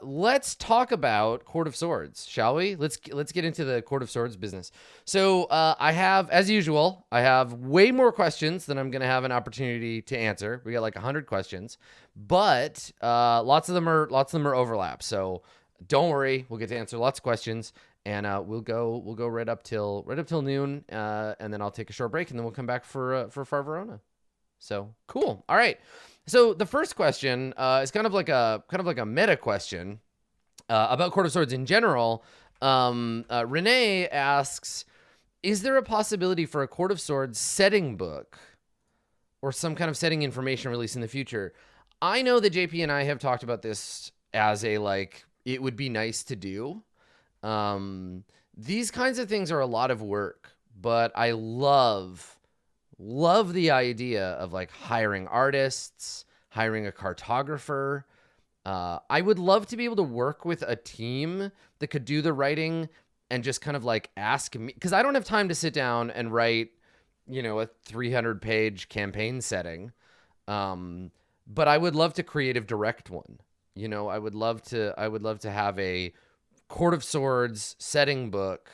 let's talk about Court of Swords, shall we? Let's get into the Court of Swords business. So I have, as usual, I have way more questions than I'm going to have an opportunity to answer. We got like 100 questions, but lots of them are overlap. So don't worry, we'll get to answer lots of questions, and we'll go right up till noon, and then I'll take a short break, and then we'll come back for Far Verona. So cool. All right. So the first question is kind of like a meta question about Court of Swords in general. Renee asks, is there a possibility for a Court of Swords setting book or some kind of setting information release in the future? I know that JP and I have talked about this as a, like, it would be nice to do. These kinds of things are a lot of work, but I love the idea of like hiring artists, hiring a cartographer. I would love to be able to work with a team that could do the writing and just kind of like ask me, because I don't have time to sit down and write, a 300-page campaign setting. But I would love to creative direct one. I would love to have a Court of Swords setting book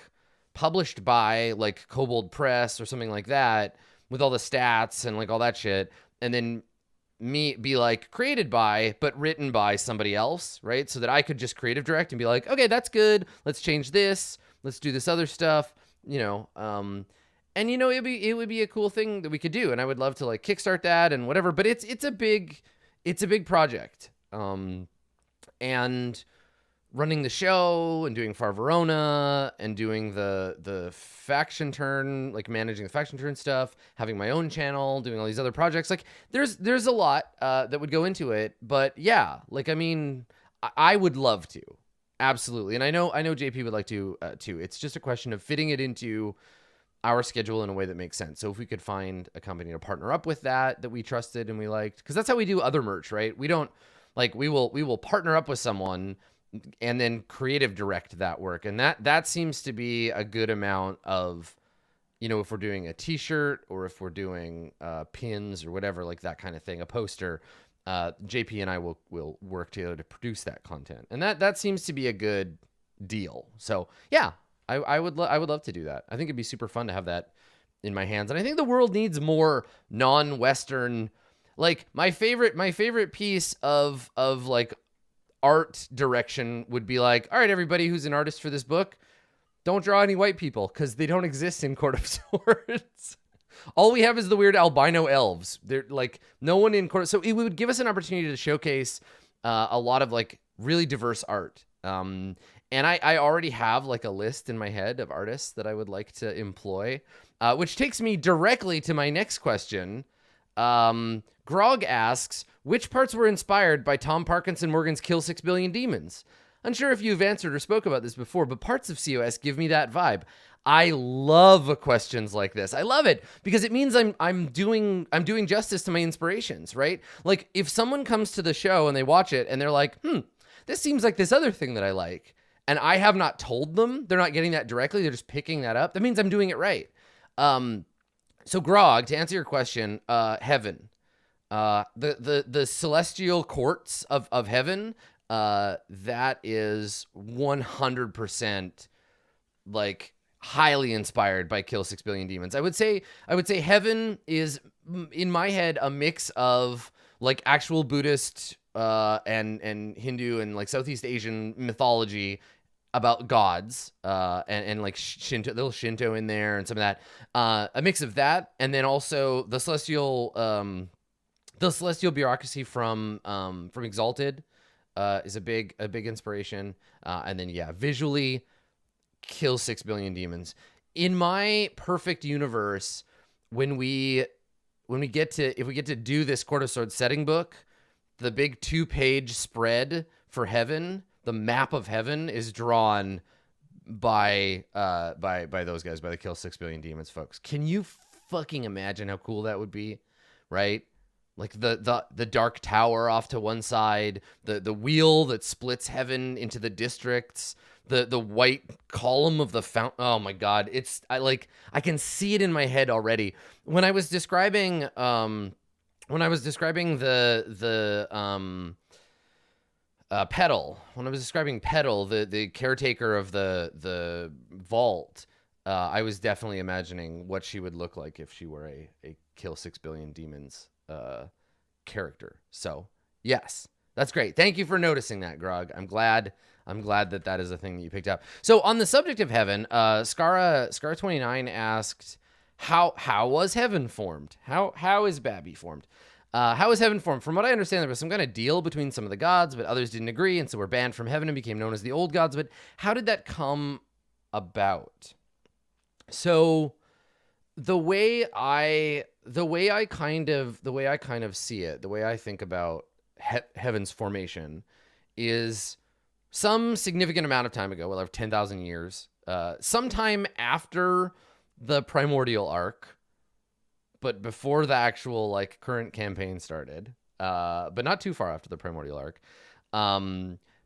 published by like Kobold Press or something like that, with all the stats and like all that shit, and then me be like created by, but written by somebody else, right? So that I could just creative direct and be like, okay, that's good. Let's change this. Let's do this other stuff, and it would be a cool thing that we could do. And I would love to like kickstart that and whatever, but it's a big project. And running the show and doing Far Verona and doing the faction turn, like managing the faction turn stuff, having my own channel, doing all these other projects. Like there's a lot that would go into it, but yeah, like, I mean, I would love to. Absolutely. And I know JP would like to too. It's just a question of fitting it into our schedule in a way that makes sense. So if we could find a company to partner up with that we trusted and we liked, because that's how we do other merch, right? We don't like, we will partner up with someone and then creative direct that work. And that seems to be a good amount of, if we're doing a t-shirt or if we're doing pins or whatever, like that kind of thing, a poster, JP and I will work together to produce that content. And that seems to be a good deal. So yeah, I would love to do that. I think it'd be super fun to have that in my hands. And I think the world needs more non-Western, like my favorite piece of like art direction would be like, all right, everybody who's an artist for this book, don't draw any white people because they don't exist in Court of Swords. All we have is the weird albino elves. They're like no one in Court. So it would give us an opportunity to showcase a lot of like really diverse art. And I already have like a list in my head of artists that I would like to employ, which takes me directly to my next question. Grog asks, which parts were inspired by Tom Parkinson Morgan's Kill 6 Billion Demons? Unsure if you've answered or spoke about this before, but parts of COS give me that vibe. I love questions like this. I love it because it means I'm doing justice to my inspirations, right? Like if someone comes to the show and they watch it and they're like, this seems like this other thing that I like, and I have not told them, they're not getting that directly, they're just picking that up, that means I'm doing it right. So Grog, to answer your question, heaven. The celestial courts of heaven, that is 100% like highly inspired by Kill 6 Billion Demons. I would say heaven is in my head a mix of like actual Buddhist and Hindu and like Southeast Asian mythology about gods, and like Shinto, little Shinto in there and some of that, a mix of that, and then also the celestial bureaucracy from Exalted is a big inspiration, and then yeah, visually, Kill 6 Billion Demons. In my perfect universe, if we get to do this Court of Swords setting book, the big 2-page spread for heaven, the map of heaven is drawn by those guys, by the Kill 6 Billion Demons folks. Can you fucking imagine how cool that would be, right? Like the dark tower off to one side, the wheel that splits heaven into the districts, the white column of the fountain. Oh my God. I can see it in my head already. When I was describing the Petal. When I was describing Petal, the caretaker of the vault, I was definitely imagining what she would look like if she were a kill 6 billion demons character. So yes, that's great. Thank you for noticing that, Grog. I'm glad that is a thing that you picked up. So on the subject of heaven, Scara 29 asked, how was heaven formed? How is Babby formed? How is heaven formed? From what I understand, there was some kind of deal between some of the gods, but others didn't agree, and so were banned from heaven and became known as the old gods. But how did that come about? So the way I kind of see it, the way I think about heaven's formation is some significant amount of time ago, well, 10,000 years, sometime after the primordial arc, but before the actual like current campaign started, but not too far after the primordial arc.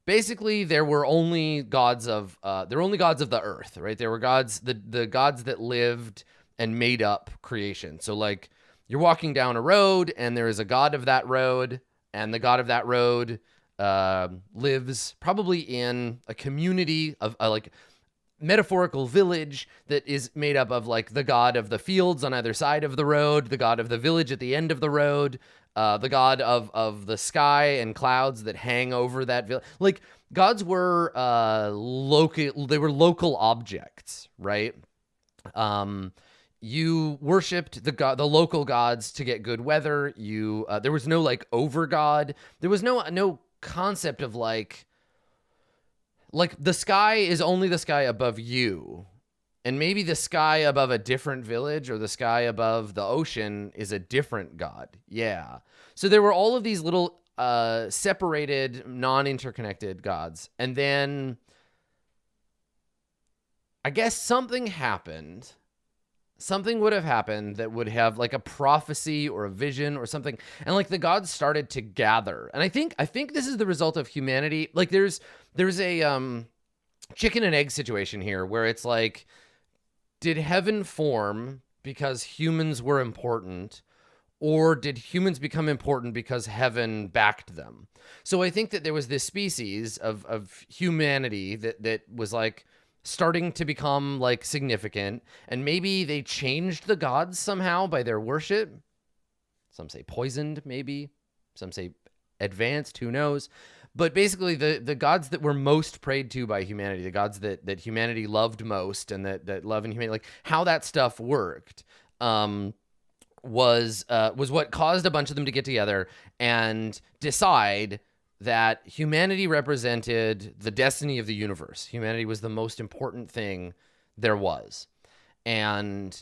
Basically, there were only gods of the earth, right? There were gods, the gods that lived and made up creation. So like you're walking down a road and there is a god of that road, and the god of that road lives probably in a community of like metaphorical village that is made up of like the god of the fields on either side of the road, the god of the village at the end of the road, the god of the sky and clouds that hang over that village. Like gods were local, they were local objects, right? You worshipped the local gods to get good weather. There was no like over god. There was no concept of like the sky is only the sky above you, and maybe the sky above a different village or the sky above the ocean is a different god. Yeah. So there were all of these little separated, non-interconnected gods. And then I guess something happened. Something would have happened that would have like a prophecy or a vision or something. And like the gods started to gather. And I think this is the result of humanity. Like there's a chicken and egg situation here where it's like, did heaven form because humans were important, or did humans become important because heaven backed them? So I think that there was this species of humanity that was like starting to become like significant, and maybe they changed the gods somehow by their worship. Some say poisoned, maybe. Some say advanced, who knows? But basically the gods that were most prayed to by humanity, the gods that humanity loved most and that love and humanity, like how that stuff worked, was what caused a bunch of them to get together and decide that humanity represented the destiny of the universe. Humanity was the most important thing there was. And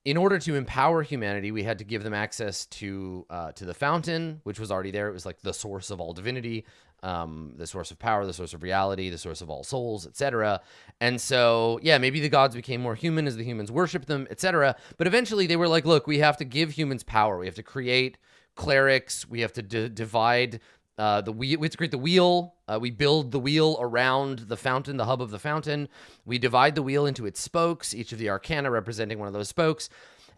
in order to empower humanity, we had to give them access to the fountain, which was already there. It was like the source of all divinity, the source of power, the source of reality, the source of all souls, etc. And so, yeah, maybe the gods became more human as the humans worshiped them, etc. But eventually they were like, look, we have to give humans power. We have to create clerics. We have to divide the wheel. We have to create the wheel. We build the wheel around the fountain, the hub of the fountain. We divide the wheel into its spokes, each of the arcana representing one of those spokes.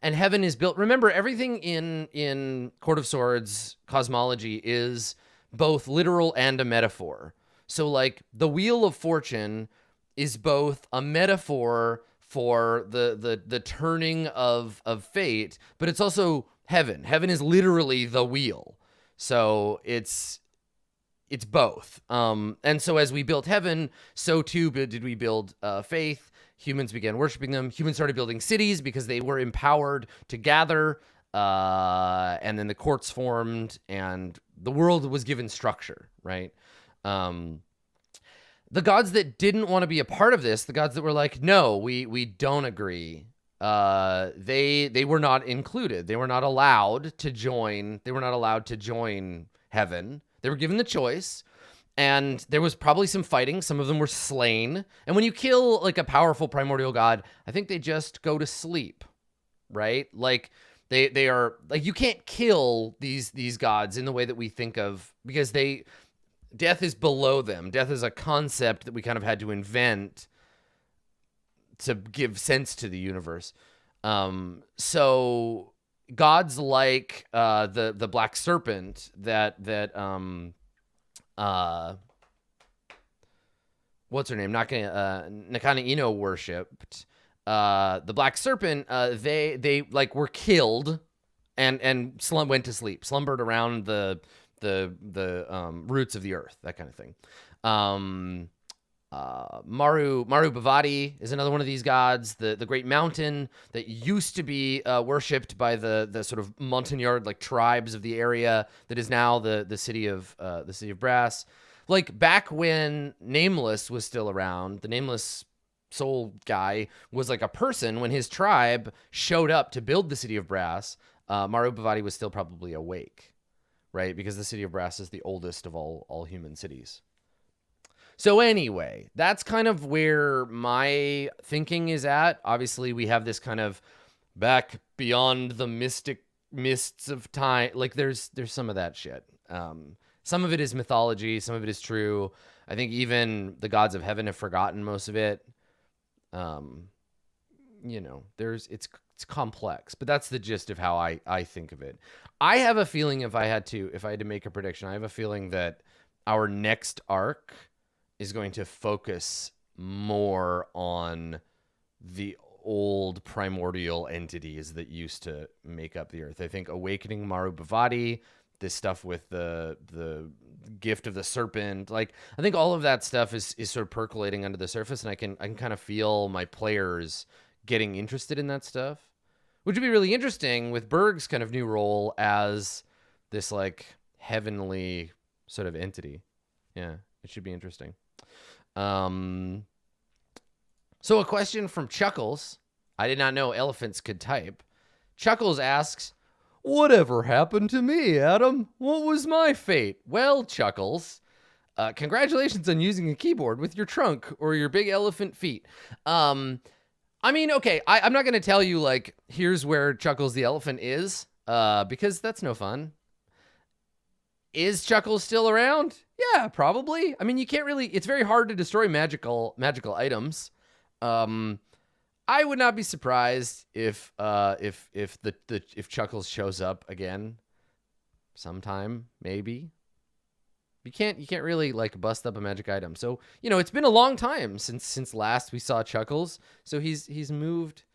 And heaven is built. Remember, everything in Court of Swords cosmology is both literal and a metaphor. So like the Wheel of Fortune is both a metaphor for the turning of fate, but it's also heaven. Heaven is literally the wheel. So it's both. And so as we built heaven, so too did we build faith. Humans began worshiping them. Humans started building cities because they were empowered to gather. And then the courts formed and the world was given structure, right? The gods that didn't want to be a part of this, the gods that were like, no, we don't agree. They were not included. They were not allowed to join. They were not allowed to join heaven. They were given the choice, and there was probably some fighting. Some of them were slain. And when you kill like a powerful primordial god, I think they just go to sleep, right? Like they are like, you can't kill these gods in the way that we think of, because death is below them. Death is a concept that we kind of had to invent to give sense to the universe. So gods like the black serpent that what's her name? Nakana Ino worshipped the Black Serpent. They like were killed and went to sleep, slumbered around the roots of the earth, that kind of thing. Maru Bhavati is another one of these gods, the great mountain that used to be worshipped by the sort of Montagnard like tribes of the area that is now the city of Brass. Like back when Nameless was still around, the Nameless soul guy was like a person. When his tribe showed up to build the city of Brass, Maru Bhavati was still probably awake, right? Because the city of Brass is the oldest of all human cities. So anyway, that's kind of where my thinking is at. Obviously, we have this kind of back beyond the mystic mists of time. Like there's some of that shit. Some of it is mythology. Some of it is true. I think even the gods of heaven have forgotten most of it. It's complex, but that's the gist of how I think of it. I have a feeling if I had to make a prediction, I have a feeling that our next arc is going to focus more on the old primordial entities that used to make up the earth. I think Awakening Maru Bhavati, this stuff with the gift of the serpent, like I think all of that stuff is sort of percolating under the surface, and I can kind of feel my players getting interested in that stuff, which would be really interesting with Berg's kind of new role as this like heavenly sort of entity. Yeah, it should be interesting. So a question from Chuckles. I did not know elephants could type. Chuckles asks, "Whatever happened to me, Adam? What was my fate?" Well, Chuckles, congratulations on using a keyboard with your trunk or your big elephant feet. I mean, okay, I'm not going to tell you, like, here's where Chuckles the elephant is, because that's no fun. Is Chuckles still around? Yeah, probably. I mean, you can't really, it's very hard to destroy magical items. I would not be surprised if Chuckles shows up again sometime, maybe. You can't really like bust up a magic item. So, it's been a long time since last we saw Chuckles. So he's moved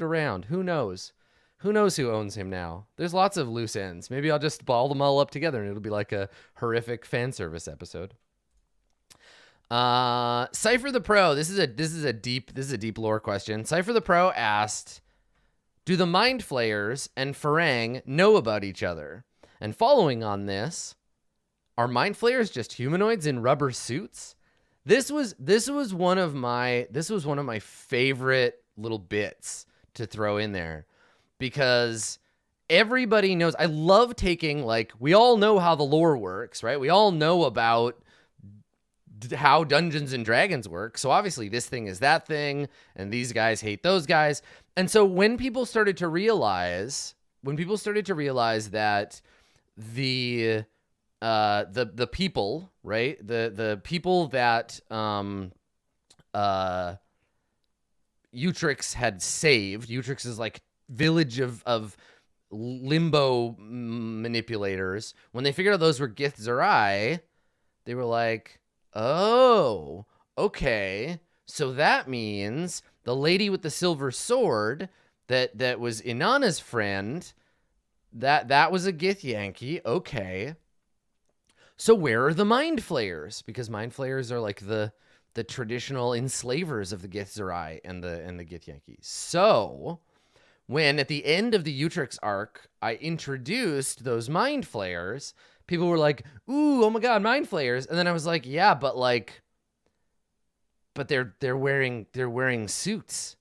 around. Who knows? Who knows who owns him now? There's lots of loose ends. Maybe I'll just ball them all up together and it'll be like a horrific fan service episode. Cypher the Pro. This is a deep lore question. Cypher the Pro asked, "Do the Mind Flayers and Farang know about each other?" And following on this, are Mind Flayers just humanoids in rubber suits? This was one of my favorite little bits to throw in there, because everybody knows. I love taking, like, we all know how the lore works, right? We all know about how Dungeons and Dragons work. So obviously this thing is that thing, and these guys hate those guys. And so when people started to realize that the people, right? The people that Utrix had saved. Utrix is like village of limbo manipulators. When they figured out those were Gith Zerai, they were like, "Oh, okay. So that means the lady with the silver sword that was Inanna's friend, that was a Gith Yankee. Okay. So where are the Mind Flayers? Because Mind Flayers are like the traditional enslavers of the Gith Zerai and the Gith Yankees. So when at the end of the Utrix arc, I introduced those Mind Flayers, people were like, "Ooh, oh my God, Mind Flayers!" And then I was like, "Yeah, but they're wearing suits.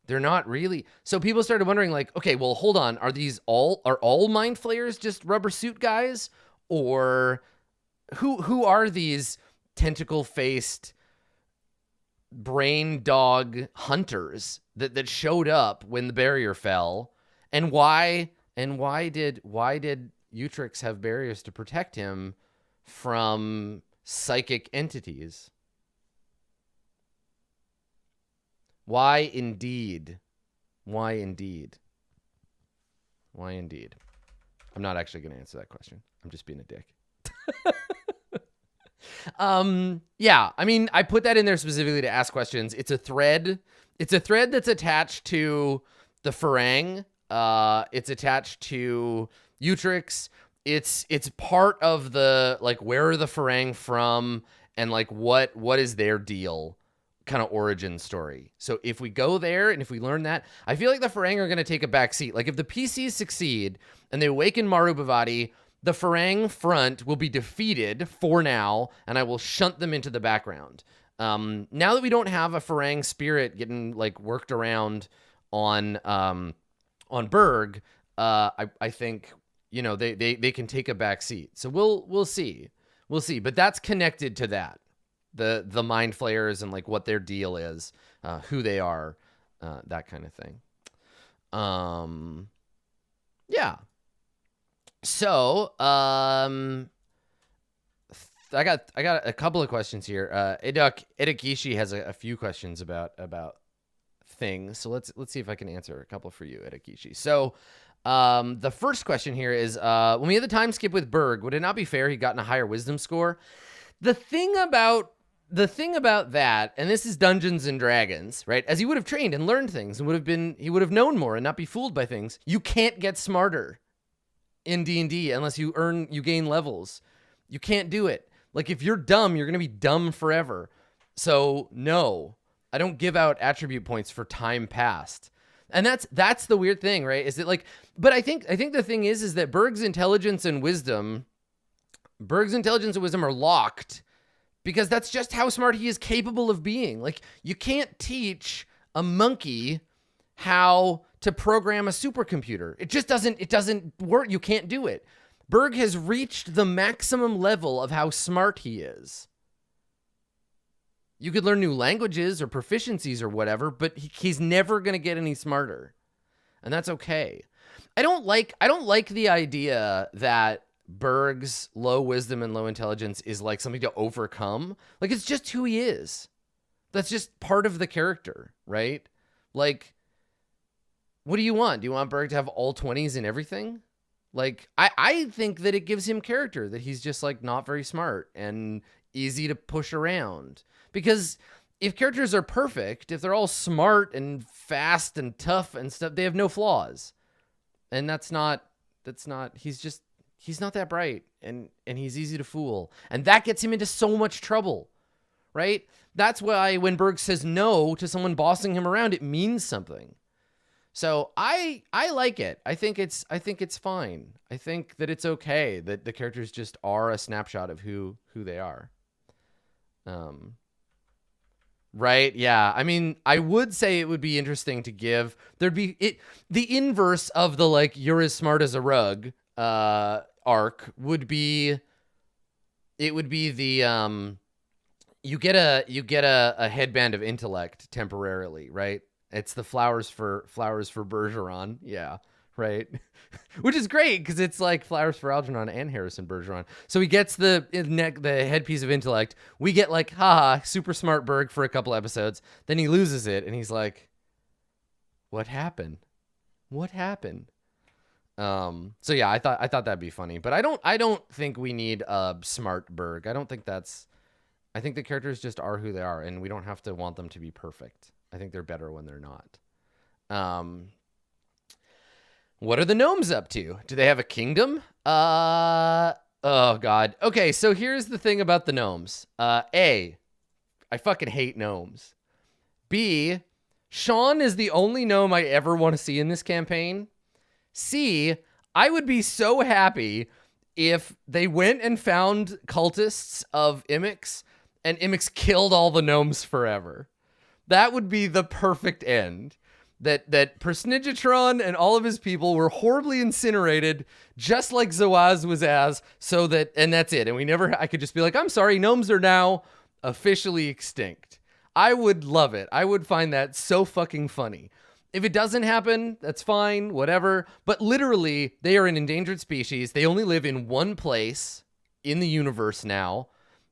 They're not really." So people started wondering, like, okay, well, hold on, are all Mind Flayers just rubber suit guys, or who are these tentacle faced brain dog hunters that showed up when the barrier fell, and why did Utrix have barriers to protect him from psychic entities? Why indeed? I'm not actually going to answer that question. I'm just being a dick. Yeah, I mean, I put that in there specifically to ask questions. It's a thread. It's a thread that's attached to the Farang. It's attached to Utrix. It's part of the, like, where are the Farang from, and like what is their deal, kind of origin story. So if we go there and if we learn that, I feel like the Farang are going to take a back seat. Like if the PCs succeed and they awaken Maru Bhavati, the Farang front will be defeated for now, and I will shunt them into the background. Now that we don't have a Farang spirit getting like worked around on Berg, I think, you know, they can take a back seat. So we'll see. But that's connected to that, the mind flayers and like what their deal is, who they are, that kind of thing. Yeah. So, I got a couple of questions here. Edakishi has a few questions about things. So let's see if I can answer a couple for you, Edakishi. So, the first question here is, when we had the time skip with Berg, would it not be fair he'd gotten a higher wisdom score? The thing about that, and this is Dungeons and Dragons, right? As he would have trained and learned things and he would have known more and not be fooled by things. You can't get smarter in D&D unless you gain levels. You can't do it. Like if you're dumb, you're going to be dumb forever. So no, I don't give out attribute points for time passed. And that's the weird thing, right? Is that like, but I think the thing is that Berg's intelligence and wisdom are locked because that's just how smart he is capable of being. Like you can't teach a monkey how to program a supercomputer. It doesn't work. You can't do it. Berg has reached the maximum level of how smart he is. You could learn new languages or proficiencies or whatever, but he's never going to get any smarter. And that's okay. I don't like the idea that Berg's low wisdom and low intelligence is like something to overcome. Like it's just who he is. That's just part of the character, right? Like, what do you want? Do you want Berg to have all 20s in everything? Like, I think that it gives him character, that he's just like not very smart and easy to push around. Because if characters are perfect, if they're all smart and fast and tough and stuff, they have no flaws. And he's not that bright, and he's easy to fool. And that gets him into so much trouble, right? That's why when Berg says no to someone bossing him around, it means something. So I like it. I think it's fine. I think that it's okay that the characters just are a snapshot of who they are. Right? Yeah. I mean, I would say it would be interesting to give the inverse of the like you're as smart as a rug arc would be the you get a headband of intellect temporarily, right? It's the flowers for Bergeron. Yeah, right. Which is great because it's like flowers for Algernon and Harrison Bergeron. So he gets the headpiece of intellect. We get like, haha, super smart Berg for a couple episodes. Then he loses it and he's like, what happened? So yeah, I thought that'd be funny, but I don't think we need a smart Berg. I think the characters just are who they are, and we don't have to want them to be perfect. I think they're better when they're not. What are the gnomes up to? Do they have a kingdom? Oh God. Okay, so here's the thing about the gnomes. A, I fucking hate gnomes. B, Sean is the only gnome I ever want to see in this campaign. C, I would be so happy if they went and found cultists of Imix and Imix killed all the gnomes forever. That would be the perfect end. That Persnigatron and all of his people were horribly incinerated, just like Zawaz was and that's it. And I could just be like, I'm sorry, gnomes are now officially extinct. I would love it. I would find that so fucking funny. If it doesn't happen, that's fine, whatever. But literally, they are an endangered species. They only live in one place in the universe now.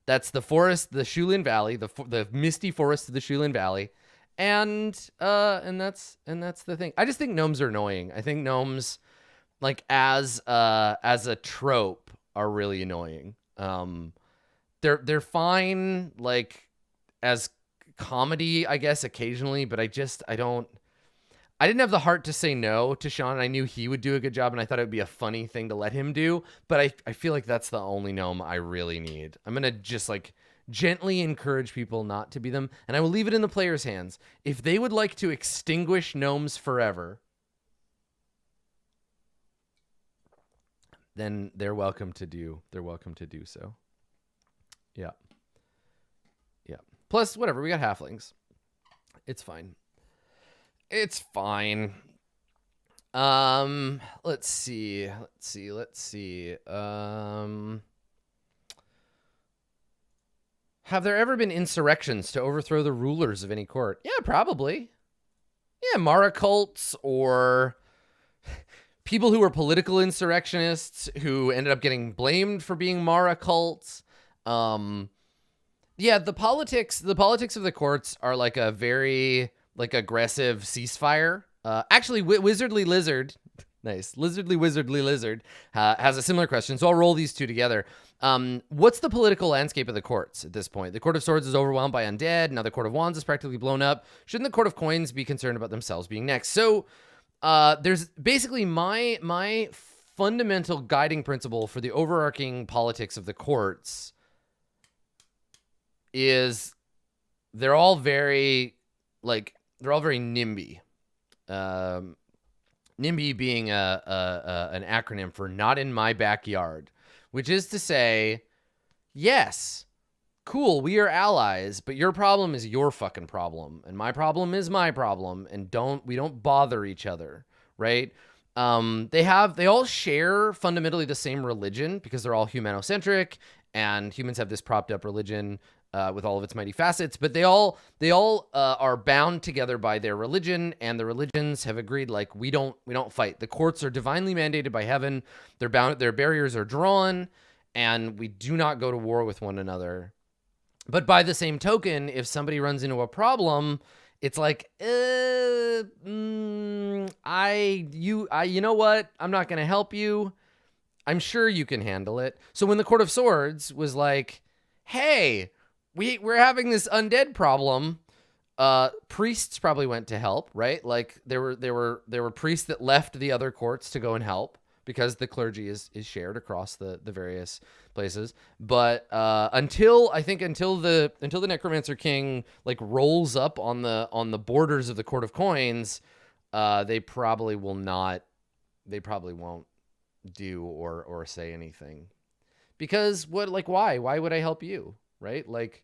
That's the forest, the Shulin Valley, the misty forest of the Shulin Valley. And that's the thing. I just think gnomes are annoying. I think gnomes, like as a trope, are really annoying. they're fine, like, as comedy, I guess, occasionally, but I didn't have the heart to say no to Sean. I knew he would do a good job, and I thought it would be a funny thing to let him do, but I feel like that's the only gnome I really need. I'm gonna just, like, gently encourage people not to be them, and I will leave it in the players' hands. If they would like to extinguish gnomes forever, then they're welcome to do so. Yeah. Yeah. Plus, whatever, we got halflings. It's fine. It's fine. Let's see. Have there ever been insurrections to overthrow the rulers of any court? Yeah, probably. Yeah, Mara cults, or people who were political insurrectionists who ended up getting blamed for being Mara cults. Yeah, the politics of the courts are like a very, like, aggressive ceasefire. Actually, Wizardly Lizard, nice, Wizardly Lizard, has a similar question, so I'll roll these two together. What's the political landscape of the courts at this point? The Court of Swords is overwhelmed by undead. Now the Court of Wands is practically blown up. Shouldn't the Court of Coins be concerned about themselves being next? So, there's basically my fundamental guiding principle for the overarching politics of the courts is they're all very NIMBY. NIMBY being an acronym for not in my backyard, which is to say, yes, cool, we are allies, but your problem is your fucking problem, and my problem is my problem, and we don't bother each other, right? They all share fundamentally the same religion because they're all humanocentric, and humans have this propped up religion with all of its mighty facets, but they all are bound together by their religion, and the religions have agreed, like, we don't fight. The courts are divinely mandated by heaven. They're bound, their barriers are drawn, and we do not go to war with one another. But by the same token, if somebody runs into a problem, it's like, you know what? I'm not going to help you. I'm sure you can handle it. So when the Court of Swords was like, hey, we're having this undead problem, priests probably went to help, right? Like, there were priests that left the other courts to go and help because the clergy is shared across the various places. But until the Necromancer King, like, rolls up on the borders of the Court of Coins, they probably won't do or say anything. Because why would I help you, right? Like,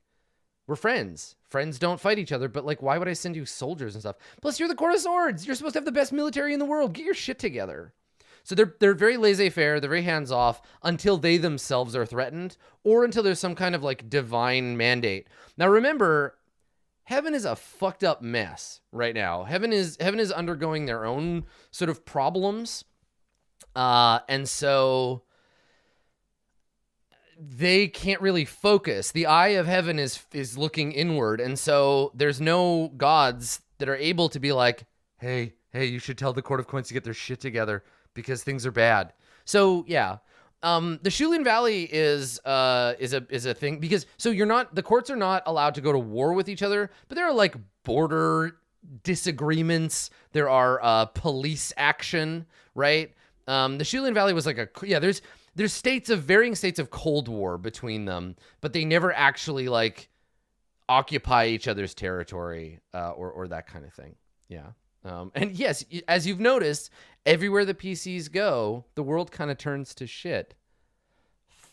we're friends. Friends don't fight each other, but, like, why would I send you soldiers and stuff? Plus, you're the Court of Swords. You're supposed to have the best military in the world. Get your shit together. So they're very laissez-faire. They're very hands-off until they themselves are threatened, or until there's some kind of, like, divine mandate. Now, remember, heaven is a fucked up mess right now. Heaven is undergoing their own sort of problems, and so they can't really focus. The eye of heaven is looking inward, and so there's no gods that are able to be like, hey, you should tell the Court of Coins to get their shit together because things are bad. So yeah, the Shulian Valley is a thing because the courts are not allowed to go to war with each other, but there are, like, border disagreements. There are police action, right? The Shulian Valley was like there's varying states of Cold War between them, but they never actually, like, occupy each other's territory or that kind of thing. Yeah. And yes, as you've noticed, everywhere the PCs go, the world kind of turns to shit.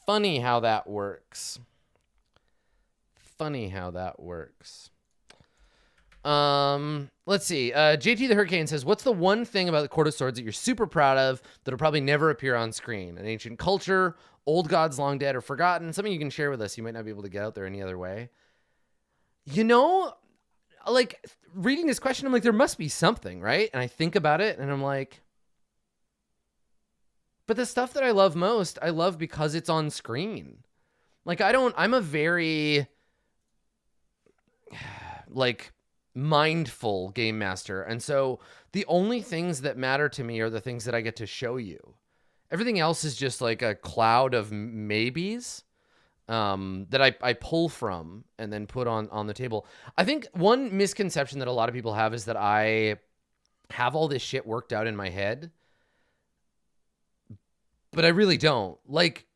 Funny how that works. Let's see. JT the Hurricane says, what's the one thing about the Court of Swords that you're super proud of that'll probably never appear on screen? An ancient culture, old gods long dead or forgotten, something you can share with us you might not be able to get out there any other way. You know, like, reading this question, I'm like, there must be something, right? And I think about it, and I'm like, but the stuff that I love most, I love because it's on screen. Like, I'm a very, like, mindful game master, and so the only things that matter to me are the things that I get to show you. Everything else is just like a cloud of maybes. that I pull from and then put on the table. I think one misconception that a lot of people have is that I have all this shit worked out in my head, but I really don't. Like,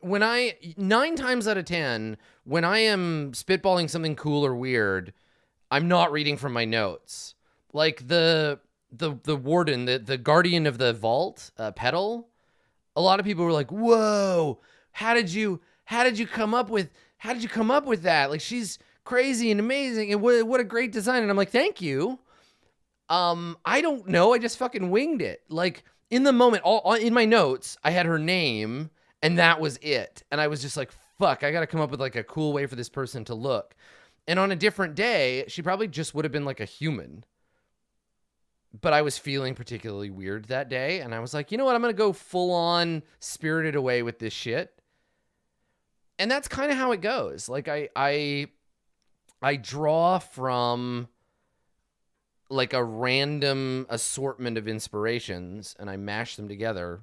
9 times out of 10, when I am spitballing something cool or weird, I'm not reading from my notes. Like the warden, the guardian of the vault, Petal. A lot of people were like, "Whoa, how did you come up with that? Like, she's crazy and amazing, and what a great design." And I'm like, "Thank you." I don't know. I just fucking winged it. Like, in the moment, all in my notes, I had her name, and that was it. And I was just like, "Fuck, I got to come up with like a cool way for this person to look." And on a different day, she probably just would have been like a human. But I was feeling particularly weird that day, and I was like, you know what? I'm going to go full on Spirited Away with this shit. And that's kind of how it goes. Like, I draw from like a random assortment of inspirations, and I mash them together,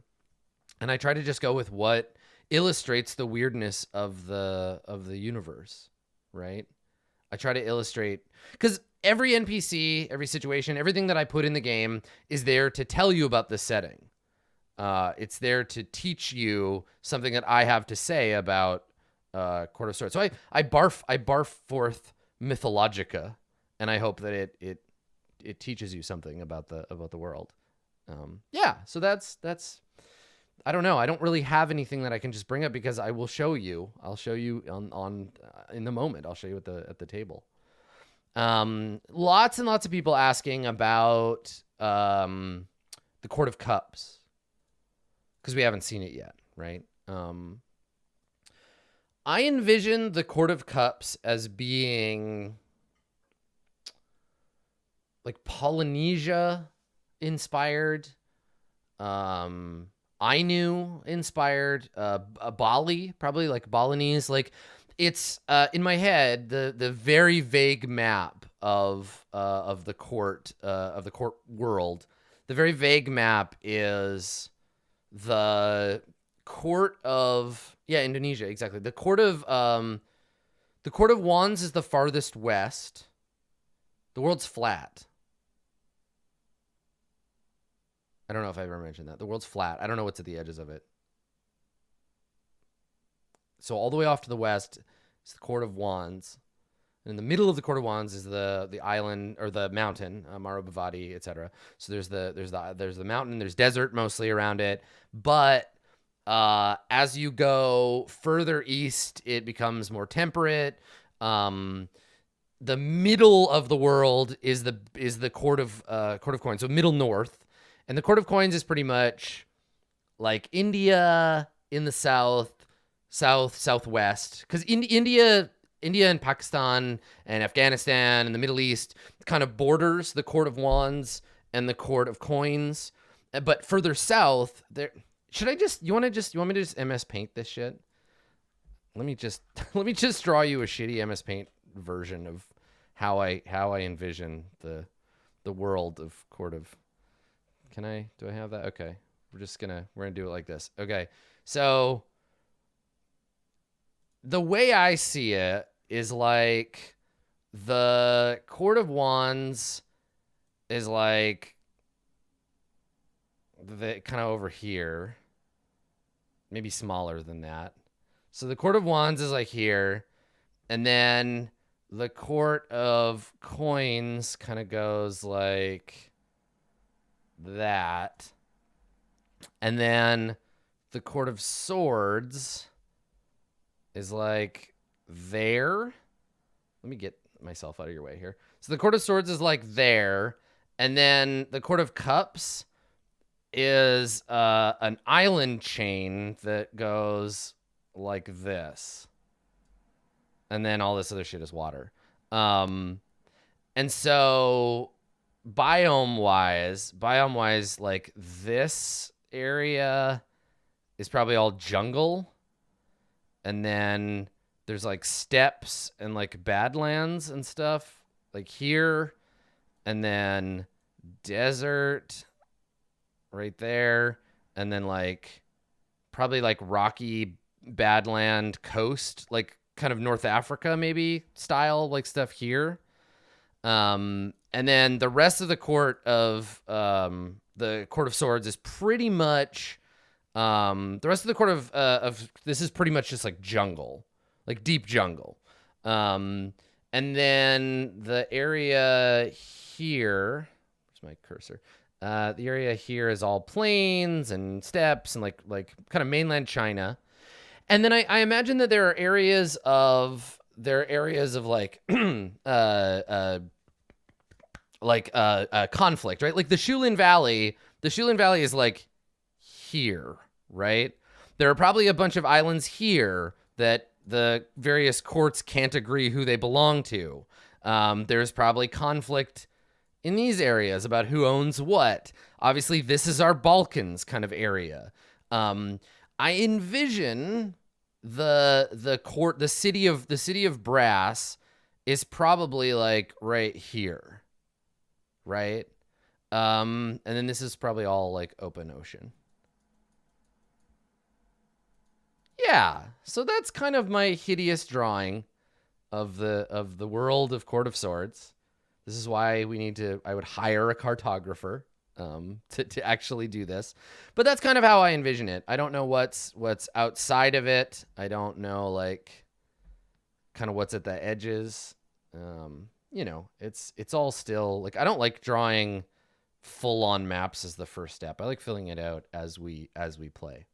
and I try to just go with what illustrates the weirdness of the universe, right? I try to illustrate, because every NPC, every situation, everything that I put in the game is there to tell you about the setting. It's there to teach you something that I have to say about Court of Swords. So I barf forth Mythologica, and I hope that it teaches you something about the world. Yeah, so that's I don't know. I don't really have anything that I can just bring up, because I will show you. I'll show you on in the moment. I'll show you at the table. Lots and lots of people asking about the Court of Cups, because we haven't seen it yet, right? I envision the Court of Cups as being like Polynesia inspired, Ainu inspired, Bali, probably like Balinese. Like, it's in my head the very vague map of the court world. The very vague map is the court of Indonesia, exactly. The court of Wands is the farthest west. The world's flat. I don't know if I ever mentioned that. The world's flat. I don't know what's at the edges of it. So all the way off to the west is the Court of Wands. And in the middle of the Court of Wands is the island, or the mountain, Marobavati, etc. So there's the mountain, there's desert mostly around it. But as you go further east, it becomes more temperate. The middle of the world is the Court of Coins, so middle north. And the Court of Coins is pretty much like India in the southwest, because India and Pakistan and Afghanistan and the Middle East kind of borders the Court of Wands and the Court of Coins. But further south, there. You want me to just MS Paint this shit? Let me just draw you a shitty MS Paint version of how I envision the world of Court of. Do I have that? Okay. We're gonna do it like this. Okay. So the way I see it is like the Court of Wands is like the kind of over here, maybe smaller than that. So the Court of Wands is like here, and then the Court of Coins kind of goes like that, and then the Court of Swords is like there. Let me get myself out of your way here. So the Court of Swords is like there, and then the Court of Cups is an island chain that goes like this, and then all this other shit is water. And so biome wise, like this area is probably all jungle, and then there's like steppes and like badlands and stuff like here, and then desert right there, and then like probably like rocky Badland coast, like kind of North Africa maybe style like stuff here. And then the rest of the court of swords is pretty much the rest of the court of this is pretty much just like jungle, like deep jungle. And then the area here, where's my cursor? The area here is all plains and steppes and like kind of mainland China. And then I imagine that there are areas of like conflict, right? Like the Shulin Valley. The Shulin Valley is like here, right? There are probably a bunch of islands here that the various courts can't agree who they belong to. There's probably conflict in these areas about who owns what. Obviously, this is our Balkans kind of area. I envision the court, the city of Brass is probably like right here, right? And then this is probably all like open ocean. Yeah, so that's kind of my hideous drawing of the world of Court of Swords. This is why I would hire a cartographer to actually do this. But that's kind of how I envision it. I don't know what's outside of it. I don't know like kind of what's at the edges. You know, it's all still like, I don't like drawing full on maps as the first step. I like filling it out as we play.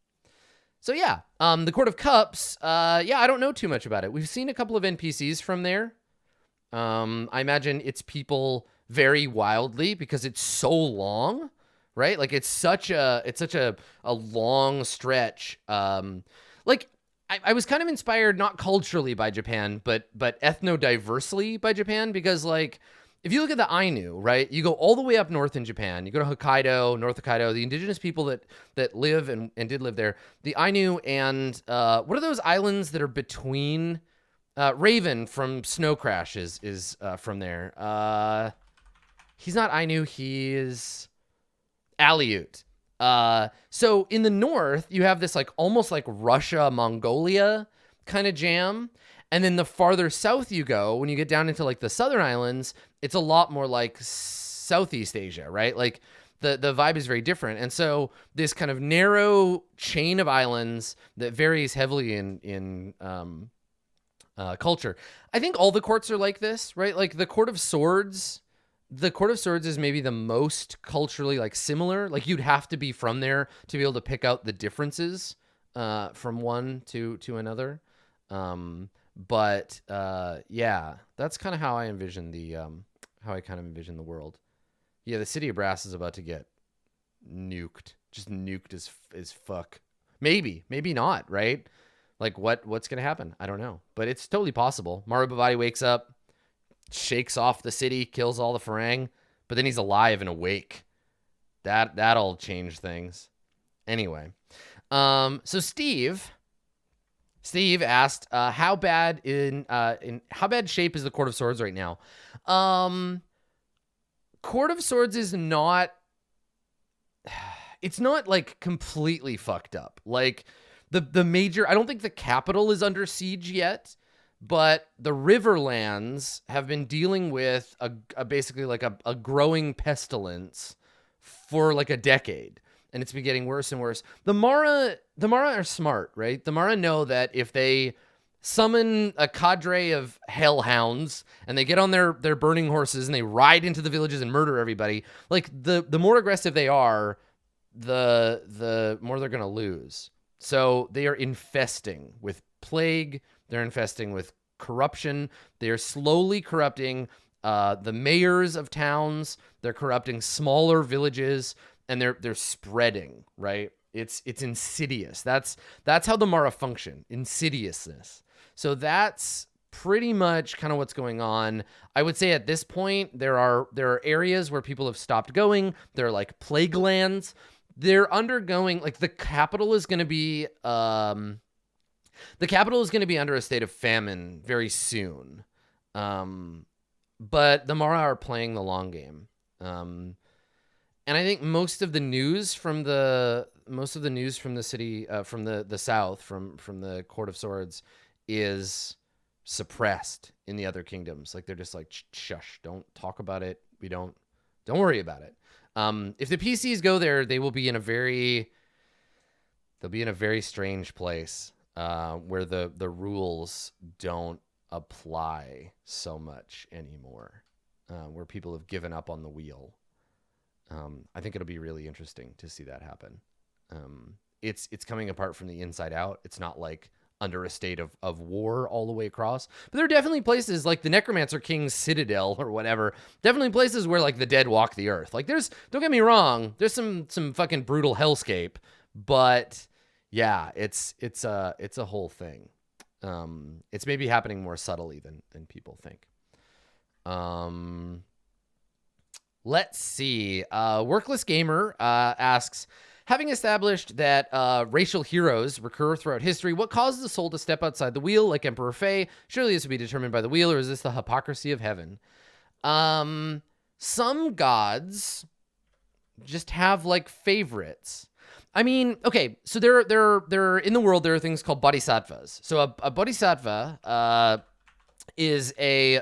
So yeah, the Court of Cups, yeah, I don't know too much about it. We've seen a couple of NPCs from there. I imagine it's people very wildly because it's so long, right? Like it's such a long stretch. Like I was kind of inspired, not culturally by Japan, but ethno-diversely by Japan, because like, if you look at the Ainu, right, you go all the way up north in Japan, you go to Hokkaido, North Hokkaido, the indigenous people that live and did live there, the Ainu and what are those islands that are between Raven from Snow Crash is from there. He's not Ainu, he is Aleut. So in the north, you have this like almost like Russia, Mongolia kind of jam. And then the farther south you go, when you get down into like the southern islands, it's a lot more like Southeast Asia, right? Like the vibe is very different. And so this kind of narrow chain of islands that varies heavily in culture. I think all the courts are like this, right? Like the Court of Swords is maybe the most culturally like similar. Like you'd have to be from there to be able to pick out the differences from one to another. But yeah, that's kind of how I envision the world. Yeah, the city of Brass is about to get nuked, just nuked as fuck. Maybe not, right? Like what's gonna happen? I don't know, but it's totally possible. Maru Bavati wakes up, shakes off the city, kills all the Farang, but then he's alive and awake. That'll change things. Anyway, so Steve asked, how bad in how bad shape is the Court of Swords right now? Court of Swords is not, it's not like completely fucked up. Like the major, I don't think the capital is under siege yet, but the Riverlands have been dealing with a basically like a growing pestilence for like a decade. And it's been getting worse and worse. The Mara are smart, right? The Mara know that if they summon a cadre of hellhounds and they get on their burning horses and they ride into the villages and murder everybody, like the more aggressive they are, the more they're going to lose. So they are infesting with plague. They're infesting with corruption. They are slowly corrupting the mayors of towns. They're corrupting smaller villages. And they're spreading, right? It's insidious. That's how the Mara function, insidiousness. So that's pretty much kind of what's going on. I would say at this point there are areas where people have stopped going. They're like plague lands. They're undergoing, like the capital is going to be under a state of famine very soon. But the Mara are playing the long game. And I think most of the news from the city, from the south, from the Court of Swords, is suppressed in the other kingdoms. Like they're just like, shush, don't talk about it. Don't worry about it. If the PCs go there, they will be in a very strange place where the rules don't apply so much anymore, where people have given up on the wheel. I think it'll be really interesting to see that happen. It's coming apart from the inside out. It's not like under a state of war all the way across, but there are definitely places like the Necromancer King's Citadel or whatever, definitely places where like the dead walk the earth. Like don't get me wrong, there's some fucking brutal hellscape, but yeah, it's a whole thing. It's maybe happening more subtly than people think. Let's see. Workless Gamer asks, having established that racial heroes recur throughout history, what causes a soul to step outside the wheel like Emperor Faye? Surely this would be determined by the wheel, or is this the hypocrisy of heaven? Some gods just have like favorites. I mean, okay, so there in the world, there are things called bodhisattvas. So a bodhisattva is a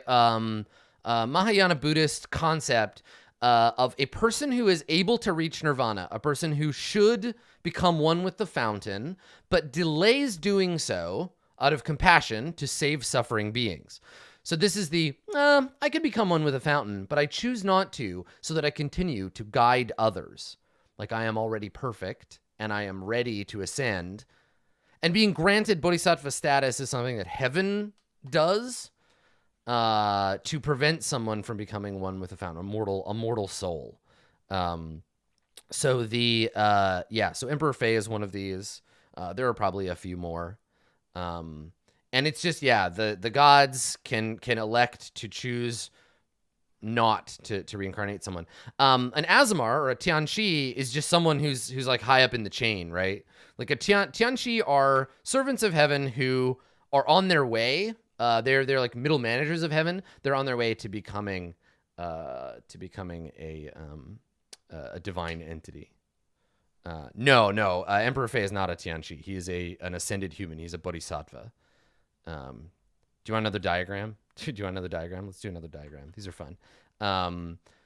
Mahayana Buddhist concept of a person who is able to reach nirvana, a person who should become one with the fountain, but delays doing so out of compassion to save suffering beings. So this is the, I could become one with a fountain, but I choose not to so that I continue to guide others. Like I am already perfect and I am ready to ascend. And being granted bodhisattva status is something that heaven does to prevent someone from becoming one with a fountain, a mortal soul. So Emperor Faye is one of these. There are probably a few more. And it's just, the gods can elect to choose not to reincarnate someone. An Azamar or a Tianxi is just someone who's like high up in the chain, right? Like a Tianxi are servants of heaven who are on their way. They're like middle managers of heaven. They're on their way to becoming a divine entity. Emperor Faye is not a Tianxi. He is an ascended human. He's a bodhisattva. Do you want another diagram? Let's do another diagram. These are fun.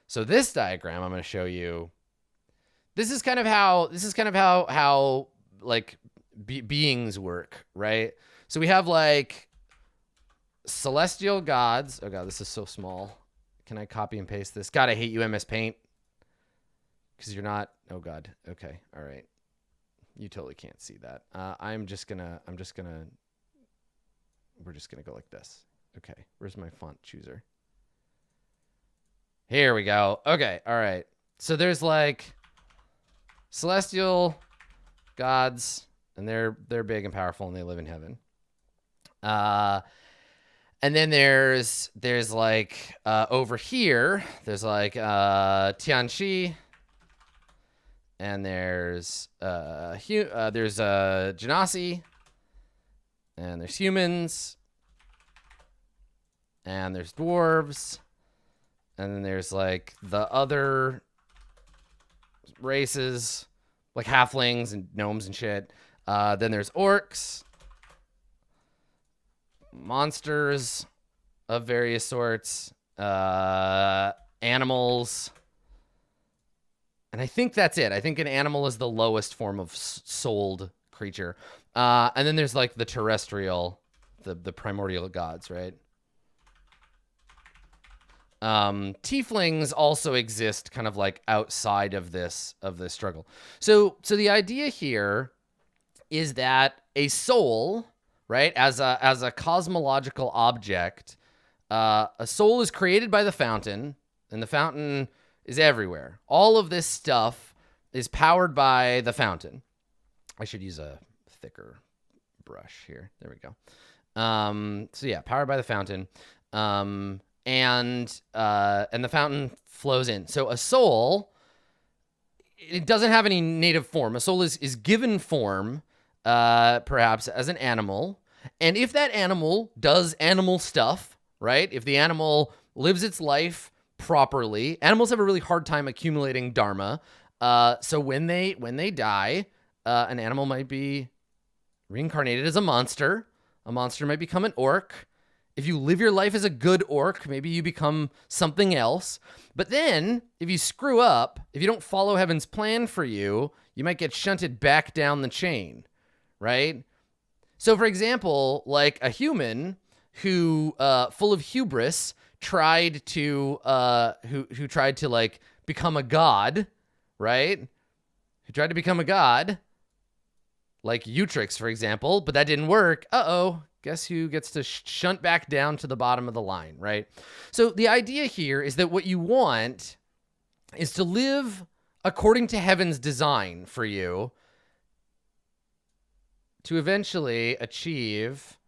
So this diagram I'm going to show you. This is kind of how like beings work, right? So we have like celestial gods. Oh god, this is so small. Can I copy and paste this? God, I hate you, MS Paint. Because you're not. Oh god. Okay. All right. You totally can't see that. We're just gonna go like this. Okay. Where's my font chooser? Here we go. Okay. All right. So there's like celestial gods, and they're big and powerful, and they live in heaven. And then there's like over here, there's like Tianxi, and there's Genasi, and there's humans, and there's dwarves, and then there's like the other races, like halflings and gnomes and shit. Then there's orcs, monsters of various sorts, animals, and I think that's it. I think an animal is the lowest form of souled creature. And then there's like the terrestrial, the primordial gods, right? Tieflings also exist kind of like outside of this struggle. So the idea here is that a soul, right, as a cosmological object, a soul is created by the fountain, and the fountain is everywhere. All of this stuff is powered by the fountain. I should use a thicker brush here. There we go. So yeah, powered by the fountain. And the fountain flows in. So a soul, it doesn't have any native form. A soul is given form, perhaps as an animal. And if that animal does animal stuff, right? If the animal lives its life properly. Animals have a really hard time accumulating dharma. So when they die, an animal might be reincarnated as a monster. A monster might become an orc. If you live your life as a good orc, maybe you become something else. But then, if you screw up, if you don't follow heaven's plan for you, you might get shunted back down the chain, right? So, for example, like a human who, full of hubris, tried to, who tried to like become a god, right? Who tried to become a god, like Utrix, for example, but that didn't work. Uh-oh. Guess who gets to shunt back down to the bottom of the line, right? So the idea here is that what you want is to live according to heaven's design for you to eventually achieve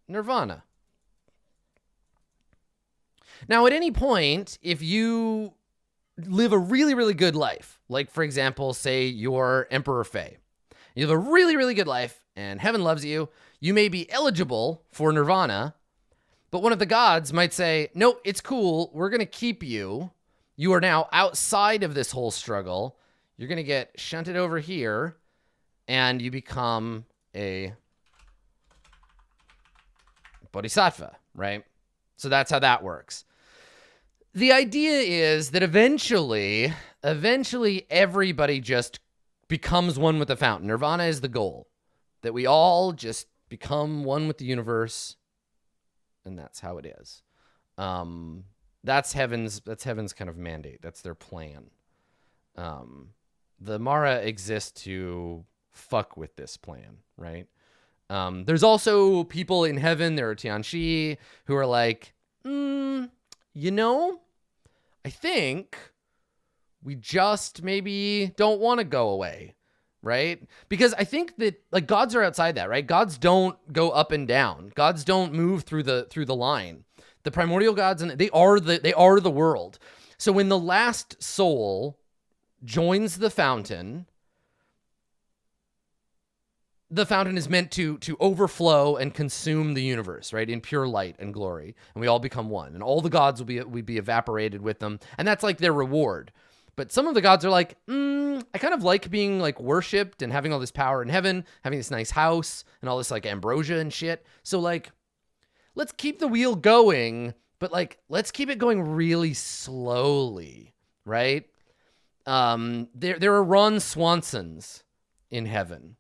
nirvana. Now, at any point, if you live a really, really good life, like, for example, say you're Emperor Faye, you have a really, really good life, and heaven loves you, you may be eligible for nirvana, but one of the gods might say, no, it's cool, we're going to keep you. You are now outside of this whole struggle. You're going to get shunted over here, and you become a bodhisattva, right? So that's how that works. The idea is that eventually everybody just becomes one with the fountain. Nirvana is the goal. That we all just become one with the universe, and that's how it is. That's heaven's kind of mandate. That's their plan. The Mara exist to fuck with this plan, right? There's also people in heaven, there are Tianxi, who are like, I think we just maybe don't want to go away. Right? Because I think that like gods are outside that, right? Gods don't go up and down. Gods don't move through the line. The primordial gods, and they are the world. So when the last soul joins the fountain is meant to overflow and consume the universe, right? In pure light and glory. And we all become one. And all the gods will be evaporated with them. And that's like their reward. But some of the gods are like, I kind of like being like worshipped and having all this power in heaven, having this nice house and all this like ambrosia and shit. So like, let's keep the wheel going, but like, let's keep it going really slowly, right? There are Ron Swansons in heaven.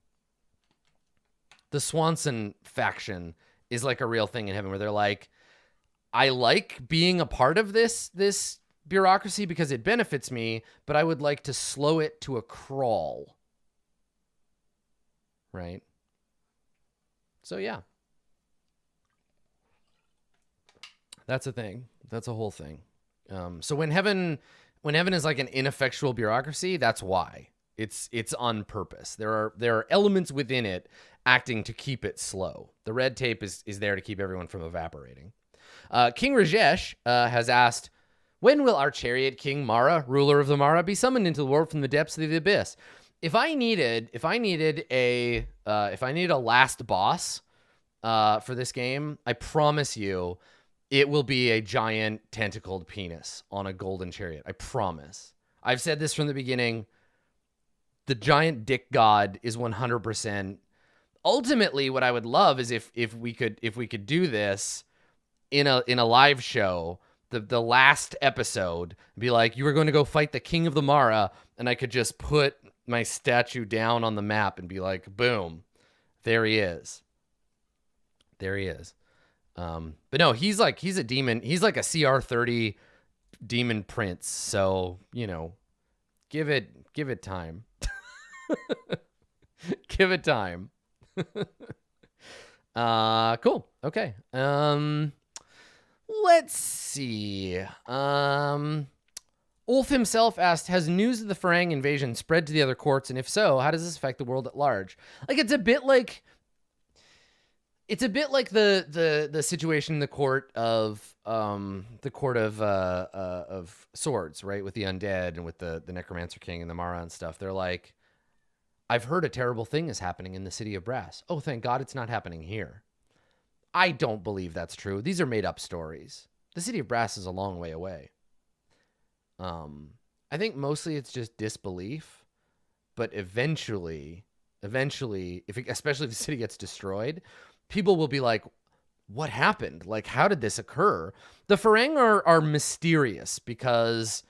The Swanson faction is like a real thing in heaven where they're like, I like being a part of this bureaucracy because it benefits me, but I would like to slow it to a crawl. Right? So yeah. That's a thing. That's a whole thing. So when heaven is like an ineffectual bureaucracy, that's why. It's on purpose. There are elements within it acting to keep it slow. The red tape is there to keep everyone from evaporating. King Rajesh has asked, when will our chariot king Mara, ruler of the Mara, be summoned into the world from the depths of the abyss? If I needed a last boss for this game, I promise you, it will be a giant tentacled penis on a golden chariot. I promise. I've said this from the beginning. The giant dick god is 100%. Ultimately, what I would love is if we could do this in a live show. The last episode, be like, you were going to go fight the king of the Mara, and I could just put my statue down on the map and be like, boom, there he is. There he is. But no, he's a demon. He's like a CR30 demon prince. So, give it time. Give it time. Cool. Okay. Let's see. Ulf himself asked, has news of the Farang invasion spread to the other courts? And if so, how does this affect the world at large? Like, it's a bit like the situation in the court of swords, right? With the undead and with the necromancer king and the Mara and stuff. They're like, I've heard a terrible thing is happening in the city of Brass. Oh, thank God it's not happening here. I don't believe that's true. These are made up stories. the city of brass is a long way away. I think mostly it's just disbelief, but eventually, especially if the city gets destroyed, people will be like, what happened? Like, how did this occur? The Farang are mysterious because